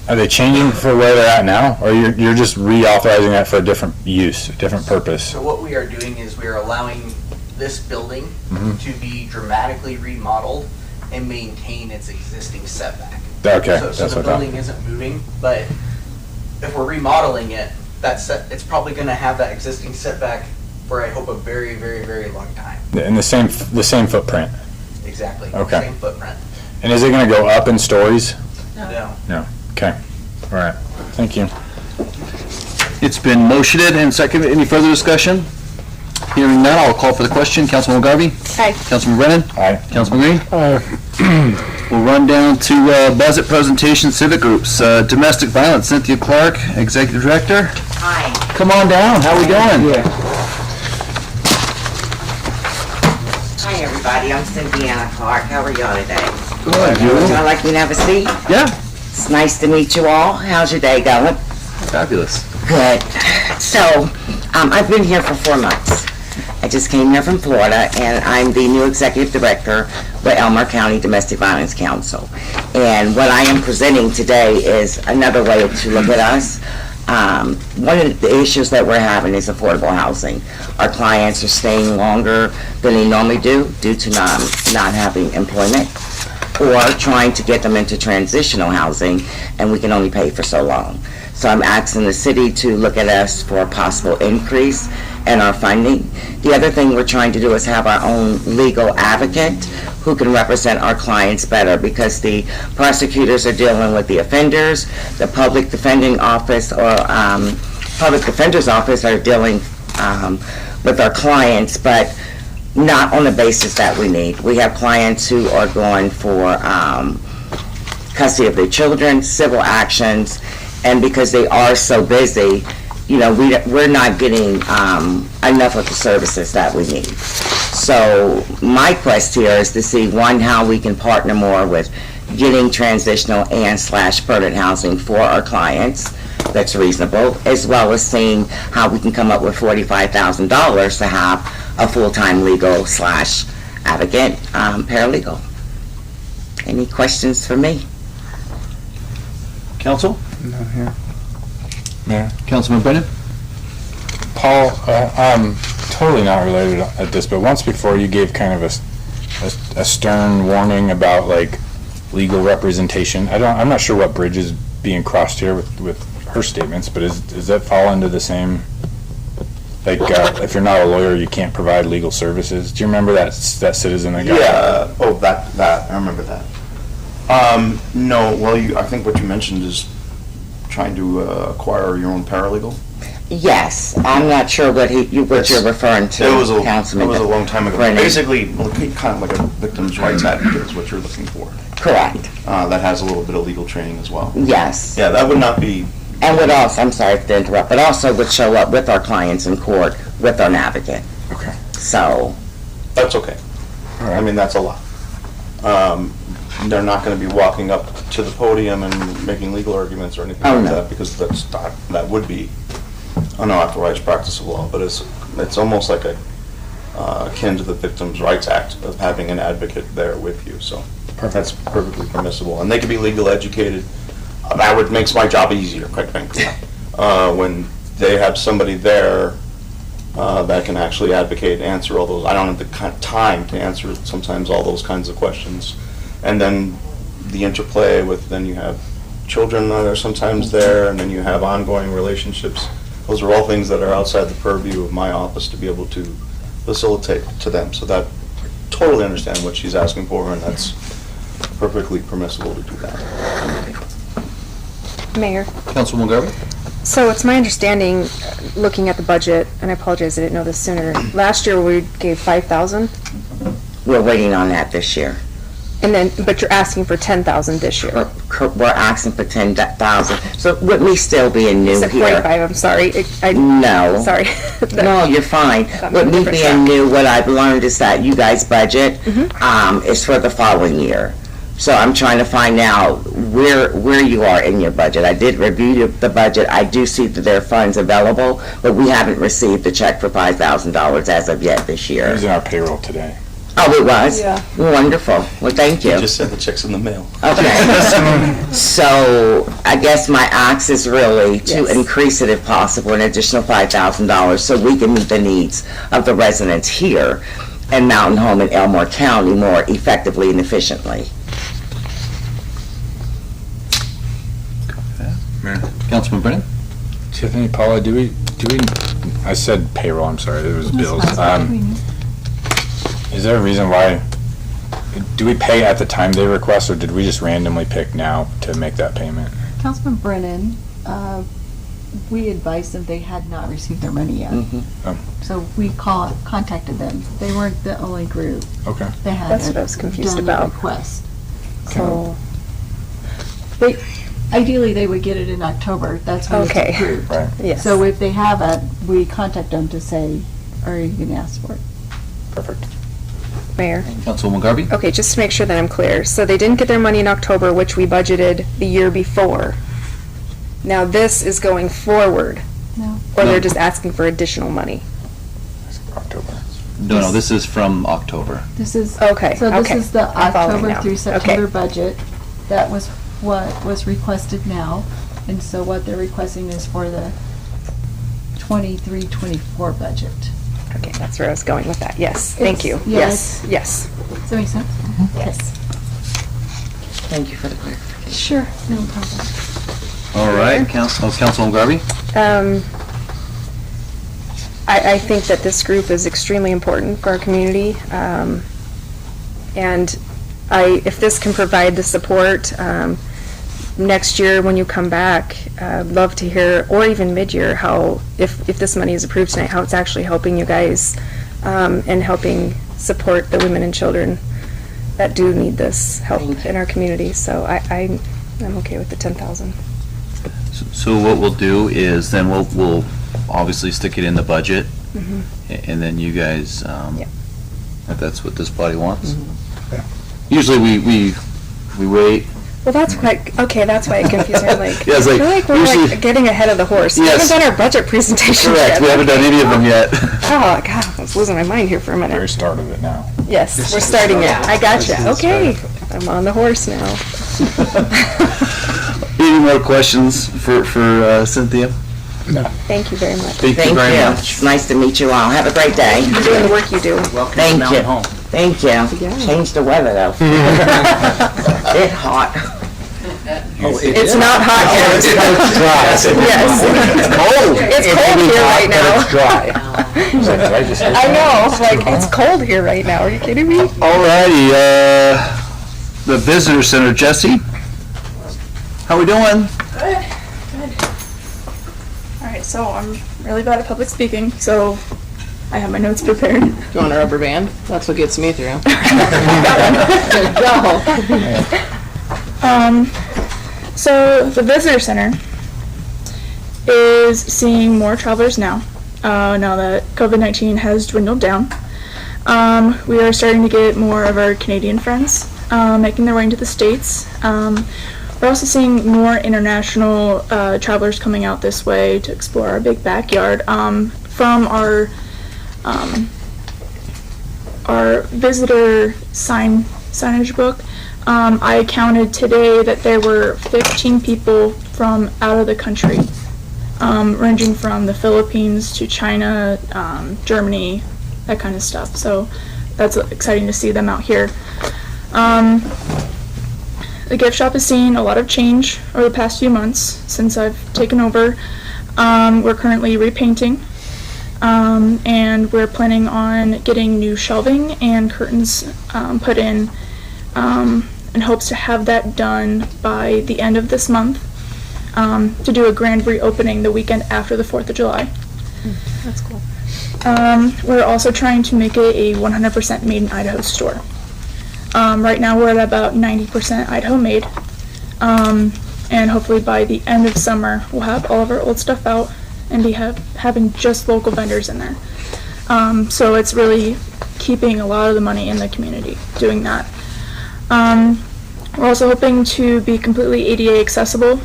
Speaker 12: are they changing for where they're at now, or you're just reauthorizing that for a different use, a different purpose?
Speaker 9: So what we are doing is we are allowing this building to be dramatically remodeled and maintain its existing setback.
Speaker 12: Okay,
Speaker 9: So
Speaker 12: that's
Speaker 9: the
Speaker 12: what I thought.
Speaker 9: building isn't moving, but if we're remodeling it, it's probably gonna have that existing setback for, I hope, a very, very, very long time.
Speaker 12: In the same footprint?
Speaker 9: Exactly.
Speaker 12: Okay.
Speaker 9: Same footprint.
Speaker 12: And is it gonna go up in stories?
Speaker 9: No.
Speaker 12: No. Okay. All right. Thank you.
Speaker 1: It's been motioned and seconded. Any further discussion? Hearing none, I'll call for the question. Councilman Garvey?
Speaker 15: Aye.
Speaker 1: Councilman Brennan?
Speaker 12: Aye.
Speaker 1: Councilman Green? We'll run down to budget presentation, civic groups. Domestic violence, Cynthia Clark, Executive Director.
Speaker 17: Hi.
Speaker 1: Come on down. How we doing?
Speaker 17: Hi, everybody. I'm Cynthia Clark. How are y'all today?
Speaker 1: Good.
Speaker 17: Would y'all like me to have a seat?
Speaker 1: Yeah.
Speaker 17: It's nice to meet you all. How's your day going?
Speaker 1: Fabulous.
Speaker 17: Good. So, I've been here for 4 months. I just came here from Florida, and I'm the new executive director with Elmer County Domestic Violence Council. And what I am presenting today is another way to look at us. One of the issues that we're having is affordable housing. Our clients are staying longer than they normally do due to not having employment, or trying to get them into transitional housing, and we can only pay for so long. So I'm asking the city to look at us for a possible increase in our funding. The other thing we're trying to do is have our own legal advocate who can represent our clients better, because the prosecutors are dealing with the offenders, the public defending office or public defender's office are dealing with our clients, but not on the basis that we need. We have clients who are going for custody of their children, civil actions, and because they are so busy, you know, we're not getting enough of the services that we need. So my quest here is to see, one, how we can partner more with getting transitional and / permanent housing for our clients that's reasonable, as well as seeing how we can come up with $45,000 to have a full-time legal / advocate, paralegal. Any questions for me?
Speaker 1: Council?
Speaker 13: No, here.
Speaker 12: Mayor?
Speaker 1: Councilman Brennan?
Speaker 12: Paul, totally not related at this, but once before you gave kind of a stern warning about like legal representation. I'm not sure what bridge is being crossed here with her statements, but does that fall into the same, like, if you're not a lawyer, you can't provide legal services? Do you remember that citizen that got?
Speaker 16: Yeah, oh, that, I remember that. No, well, I think what you mentioned is trying to acquire your own paralegal.
Speaker 17: Yes, I'm not sure what you're referring to,
Speaker 16: It was a
Speaker 17: Councilman.
Speaker 16: long time ago.
Speaker 17: Brennan.
Speaker 16: Basically, kind of like a victim's rights advocate is what you're looking for.
Speaker 17: Correct.
Speaker 16: That has a little bit of legal training as well.
Speaker 17: Yes.
Speaker 16: Yeah, that would not be.
Speaker 17: And would also, I'm sorry to interrupt, but also would show up with our clients in court with our advocate.
Speaker 12: Okay.
Speaker 17: So.
Speaker 16: That's okay. I mean, that's a lot. They're not going to be walking up to the podium and making legal arguments or anything like that, because that would be unauthorized practice of law. But it's almost like akin to the Victims' Rights Act of having an advocate there with you. So that's perfectly permissible, and they could be legal educated. That makes my job easier, quite frankly. When they have somebody there that can actually advocate and answer all those. I don't have the time to answer sometimes all those kinds of questions. And then the interplay with, then you have children that are sometimes there, and then you have ongoing relationships. Those are all things that are outside the purview of my office to be able to facilitate to them. So that, I totally understand what she's asking for, and that's perfectly permissible to do that.
Speaker 15: Mayor.
Speaker 1: Councilwoman Garvey?
Speaker 15: So it's my understanding, looking at the budget, and I apologize, I didn't know this sooner. Last year we gave 5,000.
Speaker 17: We're waiting on that this year.
Speaker 15: And then, but you're asking for 10,000 this year.
Speaker 17: We're asking for 10,000. So with me still being new
Speaker 15: You said
Speaker 17: here.
Speaker 15: 45, I'm sorry.
Speaker 17: No.
Speaker 15: Sorry.
Speaker 17: No, you're fine.
Speaker 15: Got me on
Speaker 17: With
Speaker 15: a
Speaker 17: me
Speaker 15: different
Speaker 17: being
Speaker 15: track.
Speaker 17: new, what I've learned is that you guys' budget is for the following year. So I'm trying to find out where you are in your budget. I did review the budget. I do see that there are funds available, but we haven't received a check for $5,000 as of yet this
Speaker 12: It
Speaker 17: year.
Speaker 12: was in our payroll today.
Speaker 17: Oh, it was?
Speaker 2: Yeah.
Speaker 17: Wonderful. Well, thank you.
Speaker 16: You just sent the checks in the mail.
Speaker 17: Okay. So I guess my ask is really to
Speaker 2: Yes.
Speaker 17: increase it if possible, an additional $5,000 so we can meet the needs of the residents here in Mountain Home and Elmore County more effectively and efficiently.
Speaker 1: Councilman Brennan?
Speaker 12: Tiffany, Paula, do we, I said payroll, I'm sorry, it was bills. Is there a reason why, do we pay at the time they request, or did we just randomly pick now to make that payment?
Speaker 10: Councilman Brennan, we advised them they had not received their money yet.
Speaker 12: Oh,
Speaker 10: So we contacted them. They weren't the only group.
Speaker 12: okay.
Speaker 10: They had
Speaker 15: That's what I was confused
Speaker 10: done the
Speaker 15: about.
Speaker 10: request.
Speaker 15: So,
Speaker 10: Ideally, they would get it in October. That's when
Speaker 15: Okay.
Speaker 10: it's approved.
Speaker 12: Right.
Speaker 15: yes.
Speaker 10: So if they haven't, we contact them to say, are you going to ask for it?
Speaker 12: Perfect.
Speaker 15: Mayor.
Speaker 1: Councilwoman Garvey?
Speaker 15: Okay, just to make sure that I'm clear. So they didn't get their money in October, which we budgeted the year before. Now this is going forward,
Speaker 10: No.
Speaker 15: or
Speaker 1: No.
Speaker 15: they're just asking for additional money?
Speaker 12: October.
Speaker 1: No, this is from October.
Speaker 10: This is,
Speaker 15: Okay,
Speaker 10: so this
Speaker 15: okay.
Speaker 10: is the
Speaker 15: I'm following
Speaker 10: October
Speaker 15: now.
Speaker 10: through
Speaker 15: Okay.
Speaker 10: September budget. That was what was requested now. And so what they're requesting is for the 23-24 budget.
Speaker 15: Okay, that's where I was going with that. Yes, thank you.
Speaker 10: Yes.
Speaker 15: Yes,
Speaker 10: Does that make sense?
Speaker 15: yes.
Speaker 17: Thank you for the clarification.
Speaker 10: Sure, no problem.
Speaker 1: All right, Councilwoman Garvey?
Speaker 15: I think that this group is extremely important for our community. And if this can provide the support, next year when you come back, I'd love to hear, or even mid-year, how, if this money is approved tonight, how it's actually helping you guys, and helping support the women and children that do need this help in our community. So I'm okay with the 10,000.
Speaker 1: So what we'll do is then we'll obviously stick it in the budget, and then you guys, if that's what this body wants. Usually we wait.
Speaker 15: Well, that's quite, okay, that's why it confused me. I'm like,
Speaker 1: Yeah, it's
Speaker 15: I
Speaker 1: like,
Speaker 15: feel like we're
Speaker 1: usually-
Speaker 15: like getting ahead of the horse. We
Speaker 1: Yes.
Speaker 15: haven't done our budget presentation yet.
Speaker 1: Correct, we haven't done any of them yet.
Speaker 15: Oh, God, I was losing my mind here for a minute.
Speaker 12: Very start of it now.
Speaker 15: Yes,
Speaker 4: This
Speaker 15: we're
Speaker 4: is the
Speaker 15: starting it.
Speaker 4: start.
Speaker 15: I gotcha.
Speaker 4: This is the
Speaker 15: Okay,
Speaker 4: start.
Speaker 15: I'm on the horse now.
Speaker 1: Any more questions for Cynthia?
Speaker 15: Thank you very much.
Speaker 1: Thank you very much.
Speaker 17: It's nice to meet you all. Have a great day.
Speaker 15: You're doing the work you do.
Speaker 4: Welcome to
Speaker 17: Thank
Speaker 4: Mountain
Speaker 17: you.
Speaker 4: Home.
Speaker 17: Thank you. Change the weather though. It's hot.
Speaker 15: It's not hot here.
Speaker 13: It's dry.
Speaker 15: Yes.
Speaker 1: Cold.
Speaker 15: It's cold here right now.
Speaker 13: It's dry.
Speaker 15: I know, like, it's cold here right now. Are you kidding me?
Speaker 1: Alrighty, the visitor center, Jesse. How we doing?
Speaker 18: Good, good. All right, so I'm really bad at public speaking, so I have my notes prepared.
Speaker 2: Do you want a rubber band? That's what gets me through.
Speaker 18: So the visitor center is seeing more travelers now. Now that COVID-19 has dwindled down, we are starting to get more of our Canadian friends making their way into the States. We're also seeing more international travelers coming out this way to explore our big backyard. From our visitor signage book, I counted today that there were 15 people from out of the country, ranging from the Philippines to China, Germany, that kind of stuff. So that's exciting to see them out here. The gift shop has seen a lot of change over the past few months since I've taken over. We're currently repainting, and we're planning on getting new shelving and curtains put in hopes to have that done by the end of this month, to do a grand reopening the weekend after the 4th of July.
Speaker 15: That's cool.
Speaker 18: We're also trying to make it a 100% made in Idaho store. Right now we're at about 90% Idaho made, and hopefully by the end of summer we'll have all of our old stuff out and be having just local vendors in there. So it's really keeping a lot of the money in the community doing that. We're also hoping to be completely ADA accessible.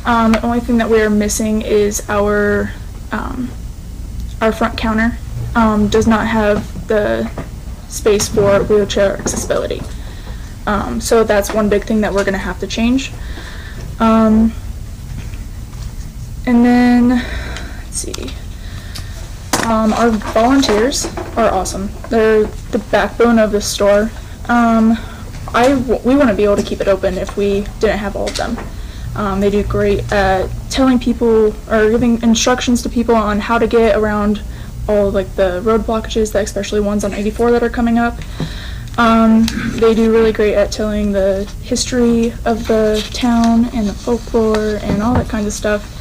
Speaker 18: The only thing that we are missing is our front counter does not have the space for wheelchair accessibility. So that's one big thing that we're going to have to change. And then, let's see, our volunteers are awesome. They're the backbone of the store. We want to be able to keep it open if we didn't have all of them. They do great at telling people or giving instructions to people on how to get around all like the road blockages, especially ones on 84 that are coming up. They do really great at telling the history of the town and the folklore and all that kind of stuff.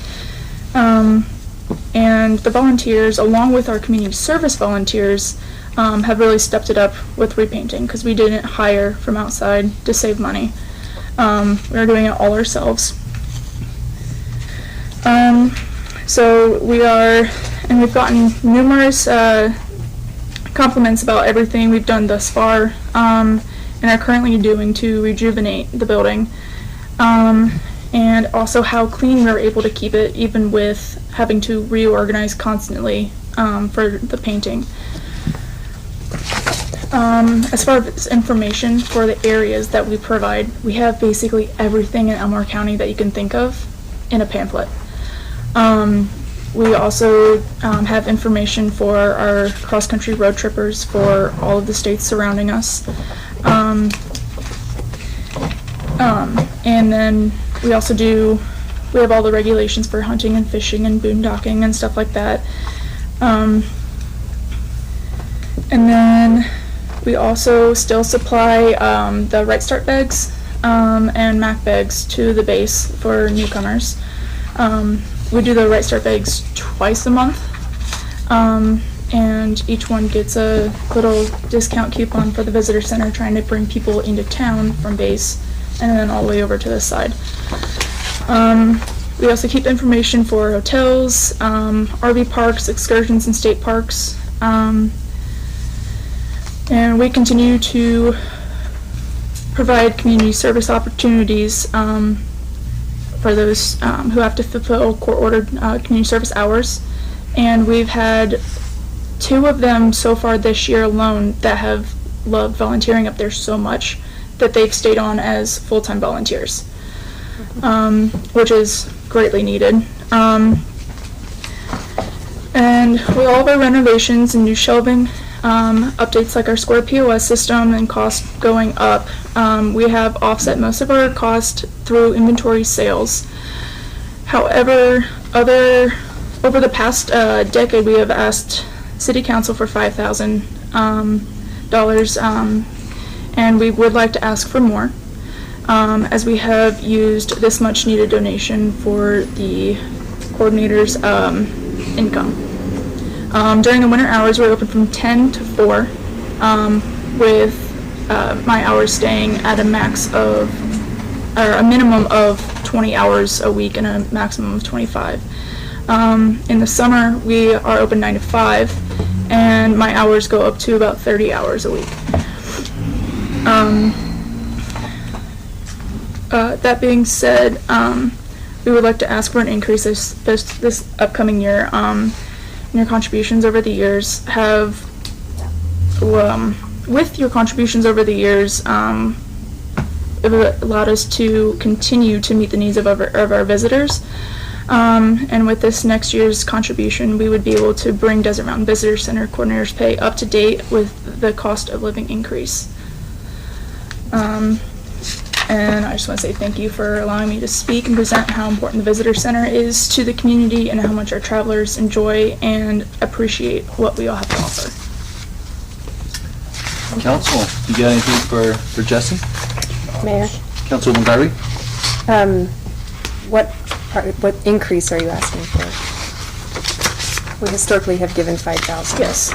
Speaker 18: And the volunteers, along with our community service volunteers, have really stepped it up with repainting because we didn't hire from outside to save money. We're doing it all ourselves. So we've gotten numerous compliments about everything we've done thus far, and are currently doing to rejuvenate the building. And also how clean we're able to keep it, even with having to reorganize constantly for the painting. As far as information for the areas that we provide, we have basically everything in Elmore County that you can think of in a pamphlet. We also have information for our cross-country road trippers for all of the states surrounding us. And then we also we have all the regulations for hunting and fishing and boondocking and stuff like that. And then we also still supply the Right Start bags and Mac bags to the base for newcomers. We do the Right Start bags twice a month, and each one gets a little discount coupon for the visitor center, trying to bring people into town from base and then all the way over to this side. We also keep information for hotels, RV parks, excursions, and state parks. And we continue to provide community service opportunities for those who have to fulfill court-ordered community service hours. And we've had 2 of them so far this year alone that have loved volunteering up there so much that they've stayed on as full-time volunteers, which is greatly needed. And with all of our renovations and new shelving, updates like our square POS system and cost going up, we have offset most of our cost through inventory sales. However, over the past decade, we have asked City Council for $5,000, and we would like to ask for more, as we have used this much needed donation for the coordinator's income. During the winter hours, we're open from 10 to 4, with my hours staying at a minimum of 20 hours a week and a maximum of 25. In the summer, we are open 9 to 5, and my hours go up to about 30 hours a week. That being said, we would like to ask for an increase this upcoming year. Your contributions over the years have, with your contributions over the years, it allowed us to continue to meet the needs of our visitors. And with this next year's contribution, we would be able to bring Desert Mountain Visitor Center coordinators' pay up to date with the cost of living increase. And I just want to say thank you for allowing me to speak and present how important the Visitor Center is to the community and how much our travelers enjoy and appreciate what we all have to offer.
Speaker 1: Council, you got anything for Jesse?
Speaker 15: Mayor,
Speaker 1: Councilwoman Garvey?
Speaker 15: what increase are you asking for? We historically have given 5,000.
Speaker 18: Yes.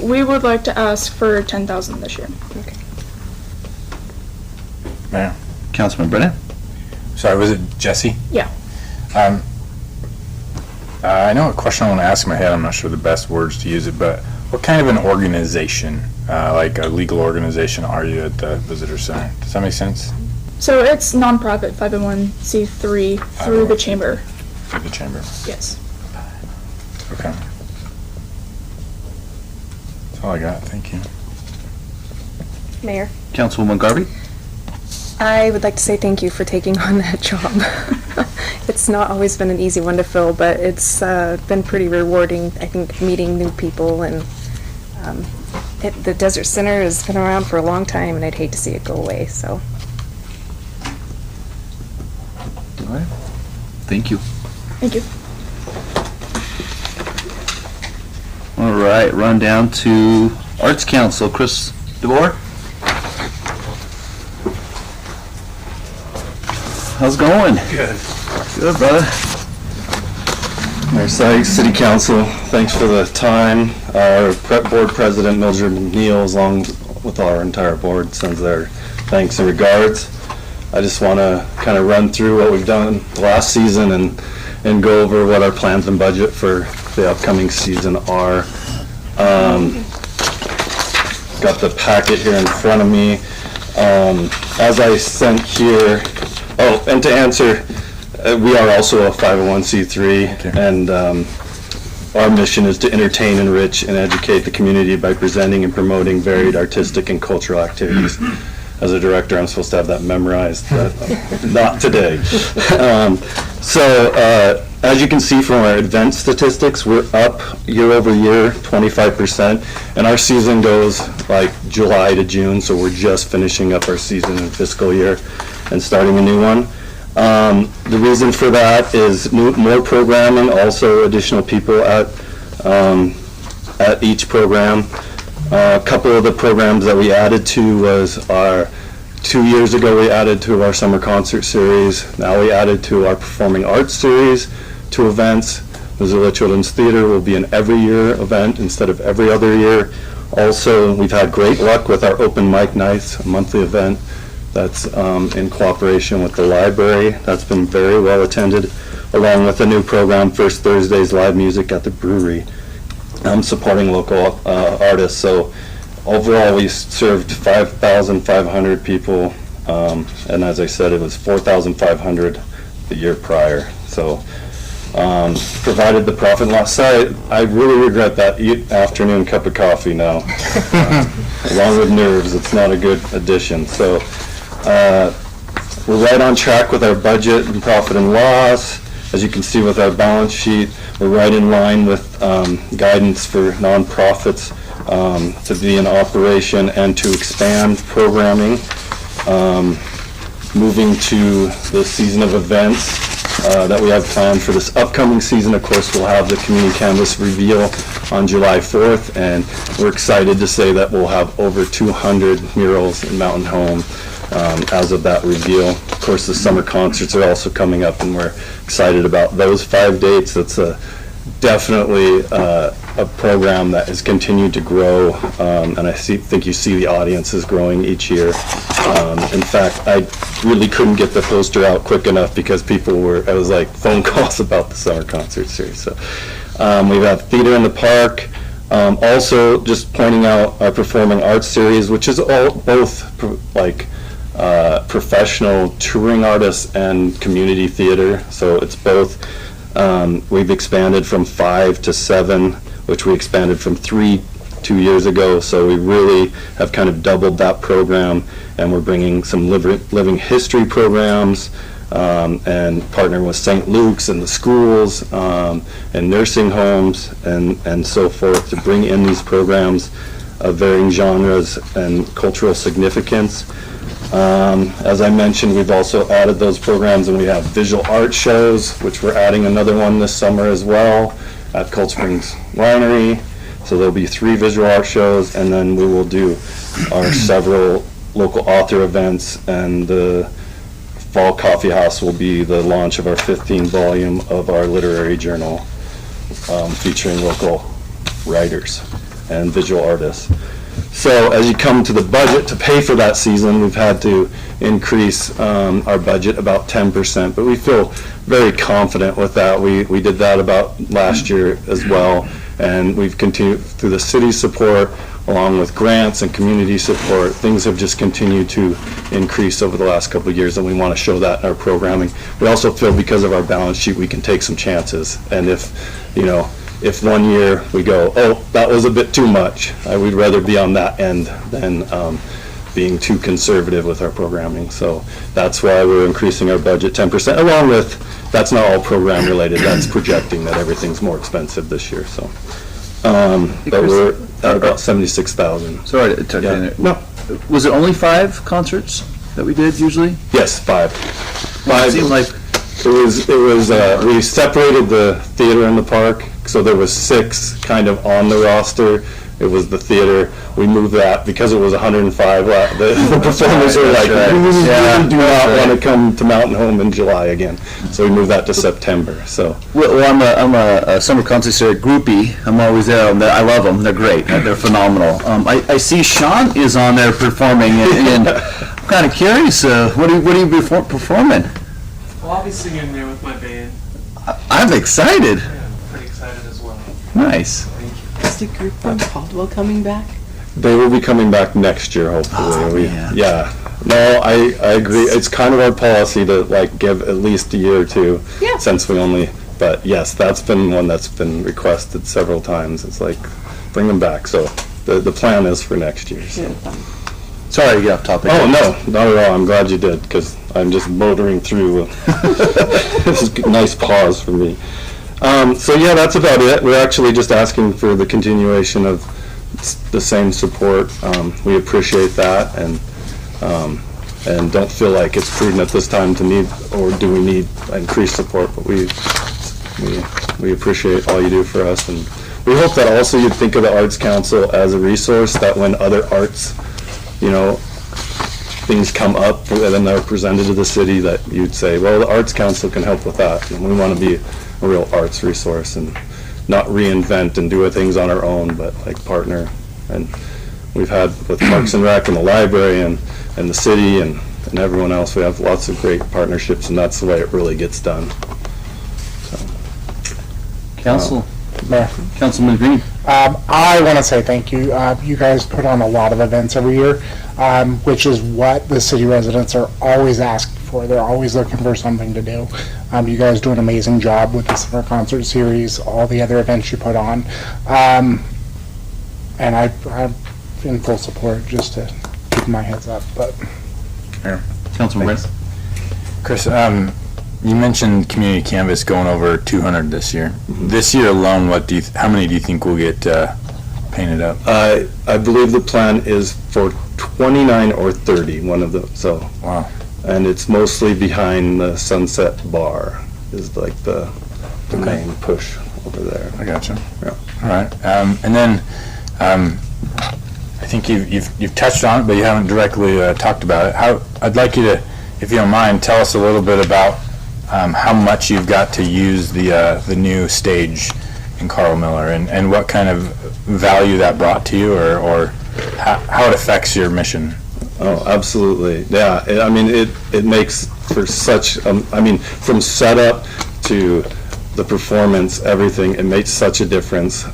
Speaker 18: We would like to ask for 10,000 this year.
Speaker 15: Okay.
Speaker 12: Mayor.
Speaker 1: Councilman Brennan?
Speaker 12: Sorry, was it Jesse?
Speaker 18: Yeah.
Speaker 12: I know a question I want to ask in my head. I'm not sure the best words to use it, but what kind of an organization like a legal organization are you at the visitor center? Does that make sense?
Speaker 18: So it's nonprofit 501c3 through the chamber.
Speaker 12: Through the chamber.
Speaker 18: Yes.
Speaker 12: Okay. That's all I got. Thank you.
Speaker 15: Mayor,
Speaker 1: Councilwoman Garvey?
Speaker 15: I would like to say thank you for taking on that job. It's not always been an easy one to fill, but it's been pretty rewarding, I think, meeting new people, and the Desert Center has been around for a long time, and I'd hate to see it go away, so.
Speaker 1: All right. Thank you.
Speaker 18: Thank you.
Speaker 1: All right, run down to Arts Council. Chris DeVore? How's it going?
Speaker 19: Good.
Speaker 1: Good, brother.
Speaker 19: Mayor Sykes, City Council, thanks for the time. Our board president, Mildred Neal, along with our entire board, sends their thanks and regards. I just want to kind of run through what we've done last season and go over what our plans and budget for the upcoming season are. Got the packet here in front of me. As I sent here, oh, and to answer, we are also a 501c3, and our mission is to entertain, enrich, and educate the community by presenting and promoting varied artistic and cultural activities. As a director, I'm supposed to have that memorized, but not today. As you can see from our event statistics, we're up year over year, 25%, and our season goes like July to June, so we're just finishing up our season and fiscal year and starting a new one. The reason for that is more programming, also additional people at each program. A couple of the programs that we added to was 2 years ago we added to our summer concert series. Now we added to our performing arts series 2 events. Missoula Children's Theater will be an every year event instead of every other year. Also, we've had great luck with our open mic nights, a monthly event that's in cooperation with the library. That's been very well attended, along with a new program, First Thursdays Live Music at the Brewery. Supporting local artists. So overall, we served 5,500 people, and as I said, it was 4,500 the year prior. So provided the profit and loss. I really regret that afternoon cup of coffee now. Along with nerves, it's not a good addition. So we're right on track with our budget and profit and loss. As you can see with our balance sheet, we're right in line with guidance for nonprofits to be in operation and to expand programming. Moving to the season of events that we have planned for this upcoming season, of course, we'll have the community canvas reveal on July 4th, and we're excited to say that we'll have over 200 murals in Mountain Home as of that reveal. Of course, the summer concerts are also coming up, and we're excited about those 5 dates. That's definitely a program that has continued to grow, and I think you see the audience is growing each year. In fact, I really couldn't get the poster out quick enough because it was like phone calls about the summer concert series. So we've got Theater in the Park. Also, just pointing out our performing arts series, which is both professional touring artists and community theater. So it's both. We've expanded from 5 to 7, which we expanded from 3 2 years ago. So we really have kind of doubled that program, and we're bringing some living history programs and partnering with St. Luke's and the schools and nursing homes and so forth to bring in these programs of varying genres and cultural significance. As I mentioned, we've also added those programs, and we have visual art shows, which we're adding another one this summer as well at Cold Springs Winery. So there'll be 3 visual art shows, and then we will do our several local author events, and the Fall Coffee House will be the launch of our 15th volume of our literary journal featuring local writers and visual artists. So as you come to the budget to pay for that season, we've had to increase our budget about 10%, but we feel very confident with that. We did that about last year as well, and we've continued through the city's support, along with grants and community support, things have just continued to increase over the last couple of years, and we want to show that in our programming. We also feel because of our balance sheet, we can take some chances, and if 1 year we go, oh, that was a bit too much, we'd rather be on that end than being too conservative with our programming. So that's why we're increasing our budget 10%, along with, that's not all program related, that's projecting that everything's more expensive this year, so. But we're at about 76,000.
Speaker 1: Sorry to tuck in there.
Speaker 19: No.
Speaker 1: Was it only 5 concerts that we did usually?
Speaker 19: Yes, 5.
Speaker 1: It seemed like
Speaker 19: We separated the theater and the park, so there was 6 kind of on the roster. It was the theater. We moved that because it was 105. The performers were like, we do not want to come to Mountain Home in July again. So we moved that to September. So
Speaker 1: well, I'm a summer concert groupie. I'm always there. I love them. They're great. They're phenomenal. I see Sean is on there performing, and I'm kind of curious. What are you performing?
Speaker 5: Well, I'll be singing there with my band.
Speaker 1: I'm excited.
Speaker 5: Yeah, I'm pretty excited as well.
Speaker 1: Nice.
Speaker 2: Is the group from Caldwell coming back?
Speaker 19: they will be coming back next year, hopefully. Yeah. No, I agree. It's kind of our policy to like give at least a year or two.
Speaker 2: Yeah.
Speaker 19: Since we only, but yes, that's been one that's been requested several times. It's like, bring them back. So the plan is for next year. So.
Speaker 1: Sorry to get off topic.
Speaker 19: Oh, no, not at all. I'm glad you did, because I'm just motoring through. This is a nice pause for me. So yeah, that's about it. We're actually just asking for the continuation of the same support. We appreciate that, and don't feel like it's prudent at this time to need, or do we need increased support, but we appreciate all you do for us, and we hope that also you'd think of the Arts Council as a resource, that when other arts, things come up and then they're presented to the city, that you'd say, well, the Arts Council can help with that, and we want to be a real arts resource and not reinvent and do things on our own, but like partner. And we've had with Parks and Rec and the library and the city and everyone else, we have lots of great partnerships, and that's the way it really gets done.
Speaker 1: Councilman Green.
Speaker 13: I want to say thank you. You guys put on a lot of events every year, which is what the city residents are always asking for. They're always looking for something to do. You guys do an amazing job with the summer concert series, all the other events you put on. And I'm in full support, just to keep my heads up. But
Speaker 1: Councilman
Speaker 12: Chris, you mentioned Community Canvas going over 200 this year. This year alone, how many do you think will get painted up?
Speaker 19: I believe the plan is for 29 or 30, one of those. So,
Speaker 12: wow.
Speaker 19: And it's mostly behind the Sunset Bar, is like the main push over there.
Speaker 12: I gotcha.
Speaker 19: Yeah.
Speaker 12: All right. And then I think you've touched on it, but you haven't directly talked about it. I'd like you to, if you don't mind, tell us a little bit about how much you've got to use the new stage in Carl Miller, and what kind of value that brought to you, or how it affects your mission.
Speaker 19: Oh, absolutely. Yeah. I mean, it makes for such, from setup to the performance, everything, it makes such a difference.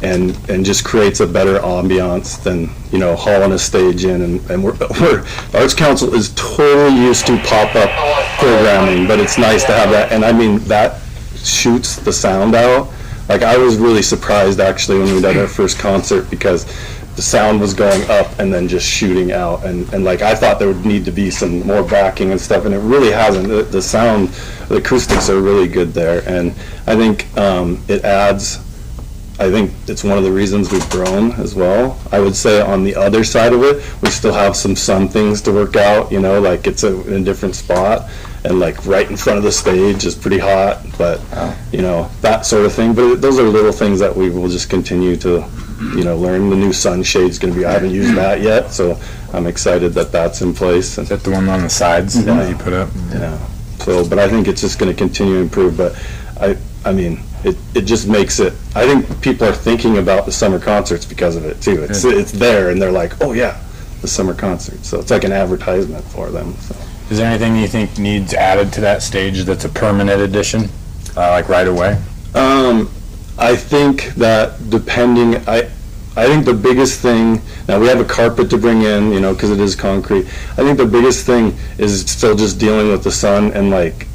Speaker 19: And just creates a better ambiance than, hauling a stage in. And the Arts Council is totally used to pop-up programming, but it's nice to have that. And I mean, that shoots the sound out. Like, I was really surprised, actually, when we did our first concert, because the sound was going up and then just shooting out. And like, I thought there would need to be some more backing and stuff, and it really hasn't. The sound, the acoustics are really good there. And I think it adds, I think it's one of the reasons we've grown as well. I would say on the other side of it, we still have some sun things to work out, like it's in a different spot, and like right in front of the stage is pretty hot, but that sort of thing. But those are little things that we will just continue to, learn. The new sunshade's going to be, I haven't used that yet, so I'm excited that that's in place.
Speaker 12: Is that the one on the sides that you put up?
Speaker 19: Yeah. So, but I think it's just going to continue to improve, but I mean, it just makes it, I think people are thinking about the summer concerts because of it too. It's there, and they're like, oh yeah, the summer concert. So it's like an advertisement for them. So.
Speaker 12: Is there anything you think needs added to that stage that's a permanent addition, like right away?
Speaker 19: I think that depending, I think the biggest thing, now we have a carpet to bring in, you know, because it is concrete. I think the biggest thing is still just dealing with the sun and like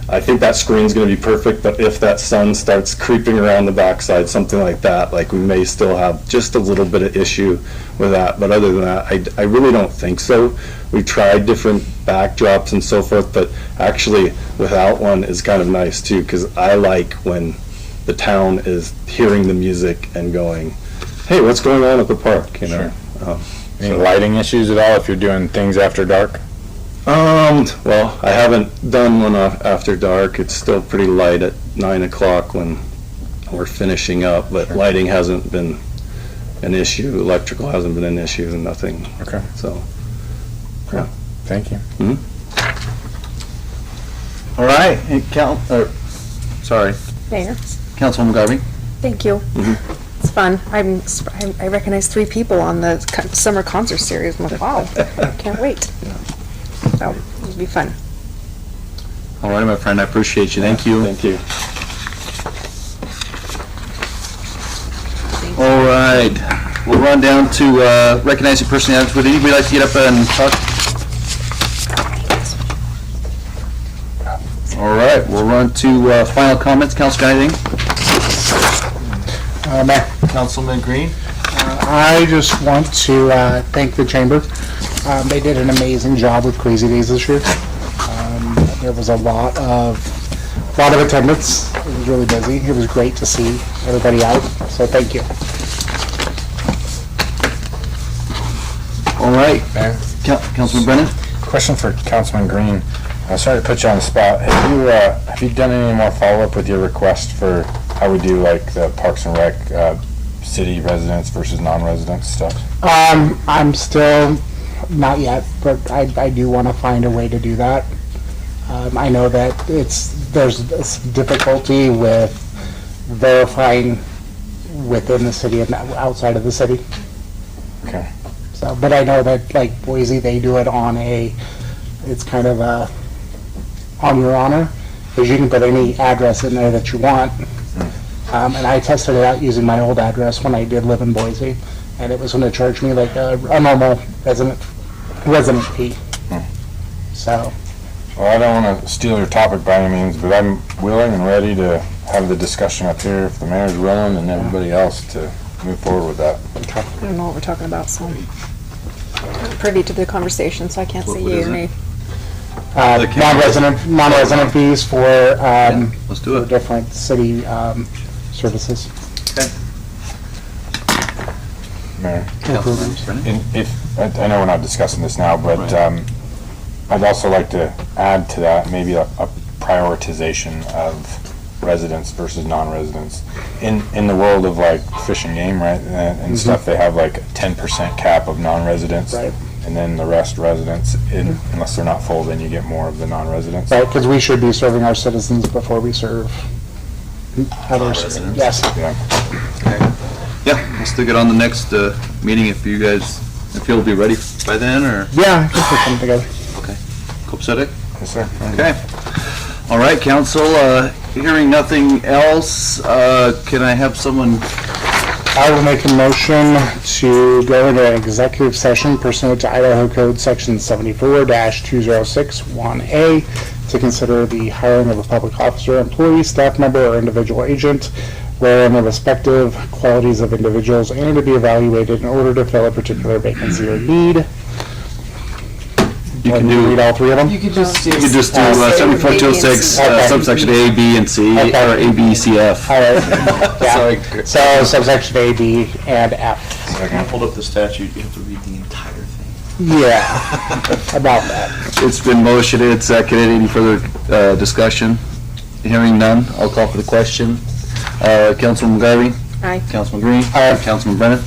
Speaker 19: I think that screen's going to be perfect, but if that sun starts creeping around the backside, something like that, like we may still have just a little bit of issue with that. But other than that, I really don't think so. We've tried different backdrops and so forth, but actually without one is kind of nice too, because I like when the town is hearing the music and going, hey, what's going on at the park, you know?
Speaker 12: Any lighting issues at all if you're doing things after dark?
Speaker 19: Well, I haven't done one after dark. It's still pretty light at 9 o'clock when we're finishing up, but lighting hasn't been an issue. Electrical hasn't been an issue and nothing.
Speaker 12: Okay.
Speaker 19: So,
Speaker 12: yeah. Thank you.
Speaker 1: All right, hey, sorry,
Speaker 15: Mayor,
Speaker 1: Councilwoman Garvey.
Speaker 15: thank you. It's fun. I recognize 3 people on the summer concert series. I'm like, wow, can't wait. So, it'll be fun.
Speaker 1: All right, my friend, I appreciate you. Thank you.
Speaker 19: Thank you.
Speaker 1: All right, we'll run down to recognizing personalities. Would anybody like to get up and talk? All right, we'll run to final comments. Council, got anything?
Speaker 13: Mayor,
Speaker 1: Councilman Green?
Speaker 13: I just want to thank the chamber. They did an amazing job with Crazy Days this year. There was a lot of attendance. It was really busy. It was great to see everybody out, so thank you.
Speaker 1: All right, Councilman Brennan?
Speaker 12: Question for Councilman Green. Sorry to put you on the spot. Have you done any more follow-up with your request for how we do like the Parks and Rec city residents versus non-residents stuff?
Speaker 13: I'm still not yet, but I do want to find a way to do that. I know that there's some difficulty with verifying within the city and outside of the city.
Speaker 12: Okay.
Speaker 13: So, but I know that like Boise, they do it on it's kind of a on your honor, because you can put any address in there that you want. And I tested it out using my old address when I did live in Boise, and it was going to charge me like a normal resident fee. So.
Speaker 12: Well, I don't want to steal your topic by any means, but I'm willing and ready to have the discussion up here if the mayor's willing and everybody else to move forward with that.
Speaker 15: I don't know what we're talking about, so I'm not privy to the conversation, so I can't say yea or nay.
Speaker 13: Non-resident fees for
Speaker 1: let's do it.
Speaker 13: Different city services.
Speaker 1: Okay.
Speaker 12: Mayor,
Speaker 1: Brennan?
Speaker 12: I know we're not discussing this now, but I'd also like to add to that maybe a prioritization of residents versus non-residents. In the world of like Fish and Game, right, and stuff, they have like a 10% cap of non-residents.
Speaker 13: Right.
Speaker 12: And then the rest residents, unless they're not full, then you get more of the non-residents.
Speaker 13: Right, because we should be serving our citizens before we serve others.
Speaker 1: Residents.
Speaker 13: Yes.
Speaker 12: Yeah.
Speaker 1: Okay. Yeah, we'll stick it on the next meeting if you'll be ready by then, or?
Speaker 13: Yeah, I can put something together.
Speaker 1: Okay. Copacetic?
Speaker 12: Yes, sir.
Speaker 1: Okay. All right, council, hearing nothing else, can I have someone?
Speaker 13: I will make a motion to go into an executive session pursuant to Idaho Code Section 74-2061A to consider the hiring of a public officer, employee, staff member, or individual agent, wherein the respective qualities of individuals and to be evaluated in order to fill a particular vacancy or need.
Speaker 1: You can do
Speaker 13: read all 3 of them?
Speaker 2: You could just do.
Speaker 1: 74-206, subsection A, B, and C,
Speaker 13: Okay.
Speaker 1: or A, B, C, F.
Speaker 13: All right. Yeah. So subsection A, B, and F.
Speaker 16: So I can hold up the statute, you have to read the entire thing.
Speaker 13: Yeah, about that.
Speaker 1: It's been motioned, seconded. Any further discussion? Hearing none, I'll call for the question. Councilman Garvey?
Speaker 15: Aye.
Speaker 1: Councilman Green? Councilman Brennan?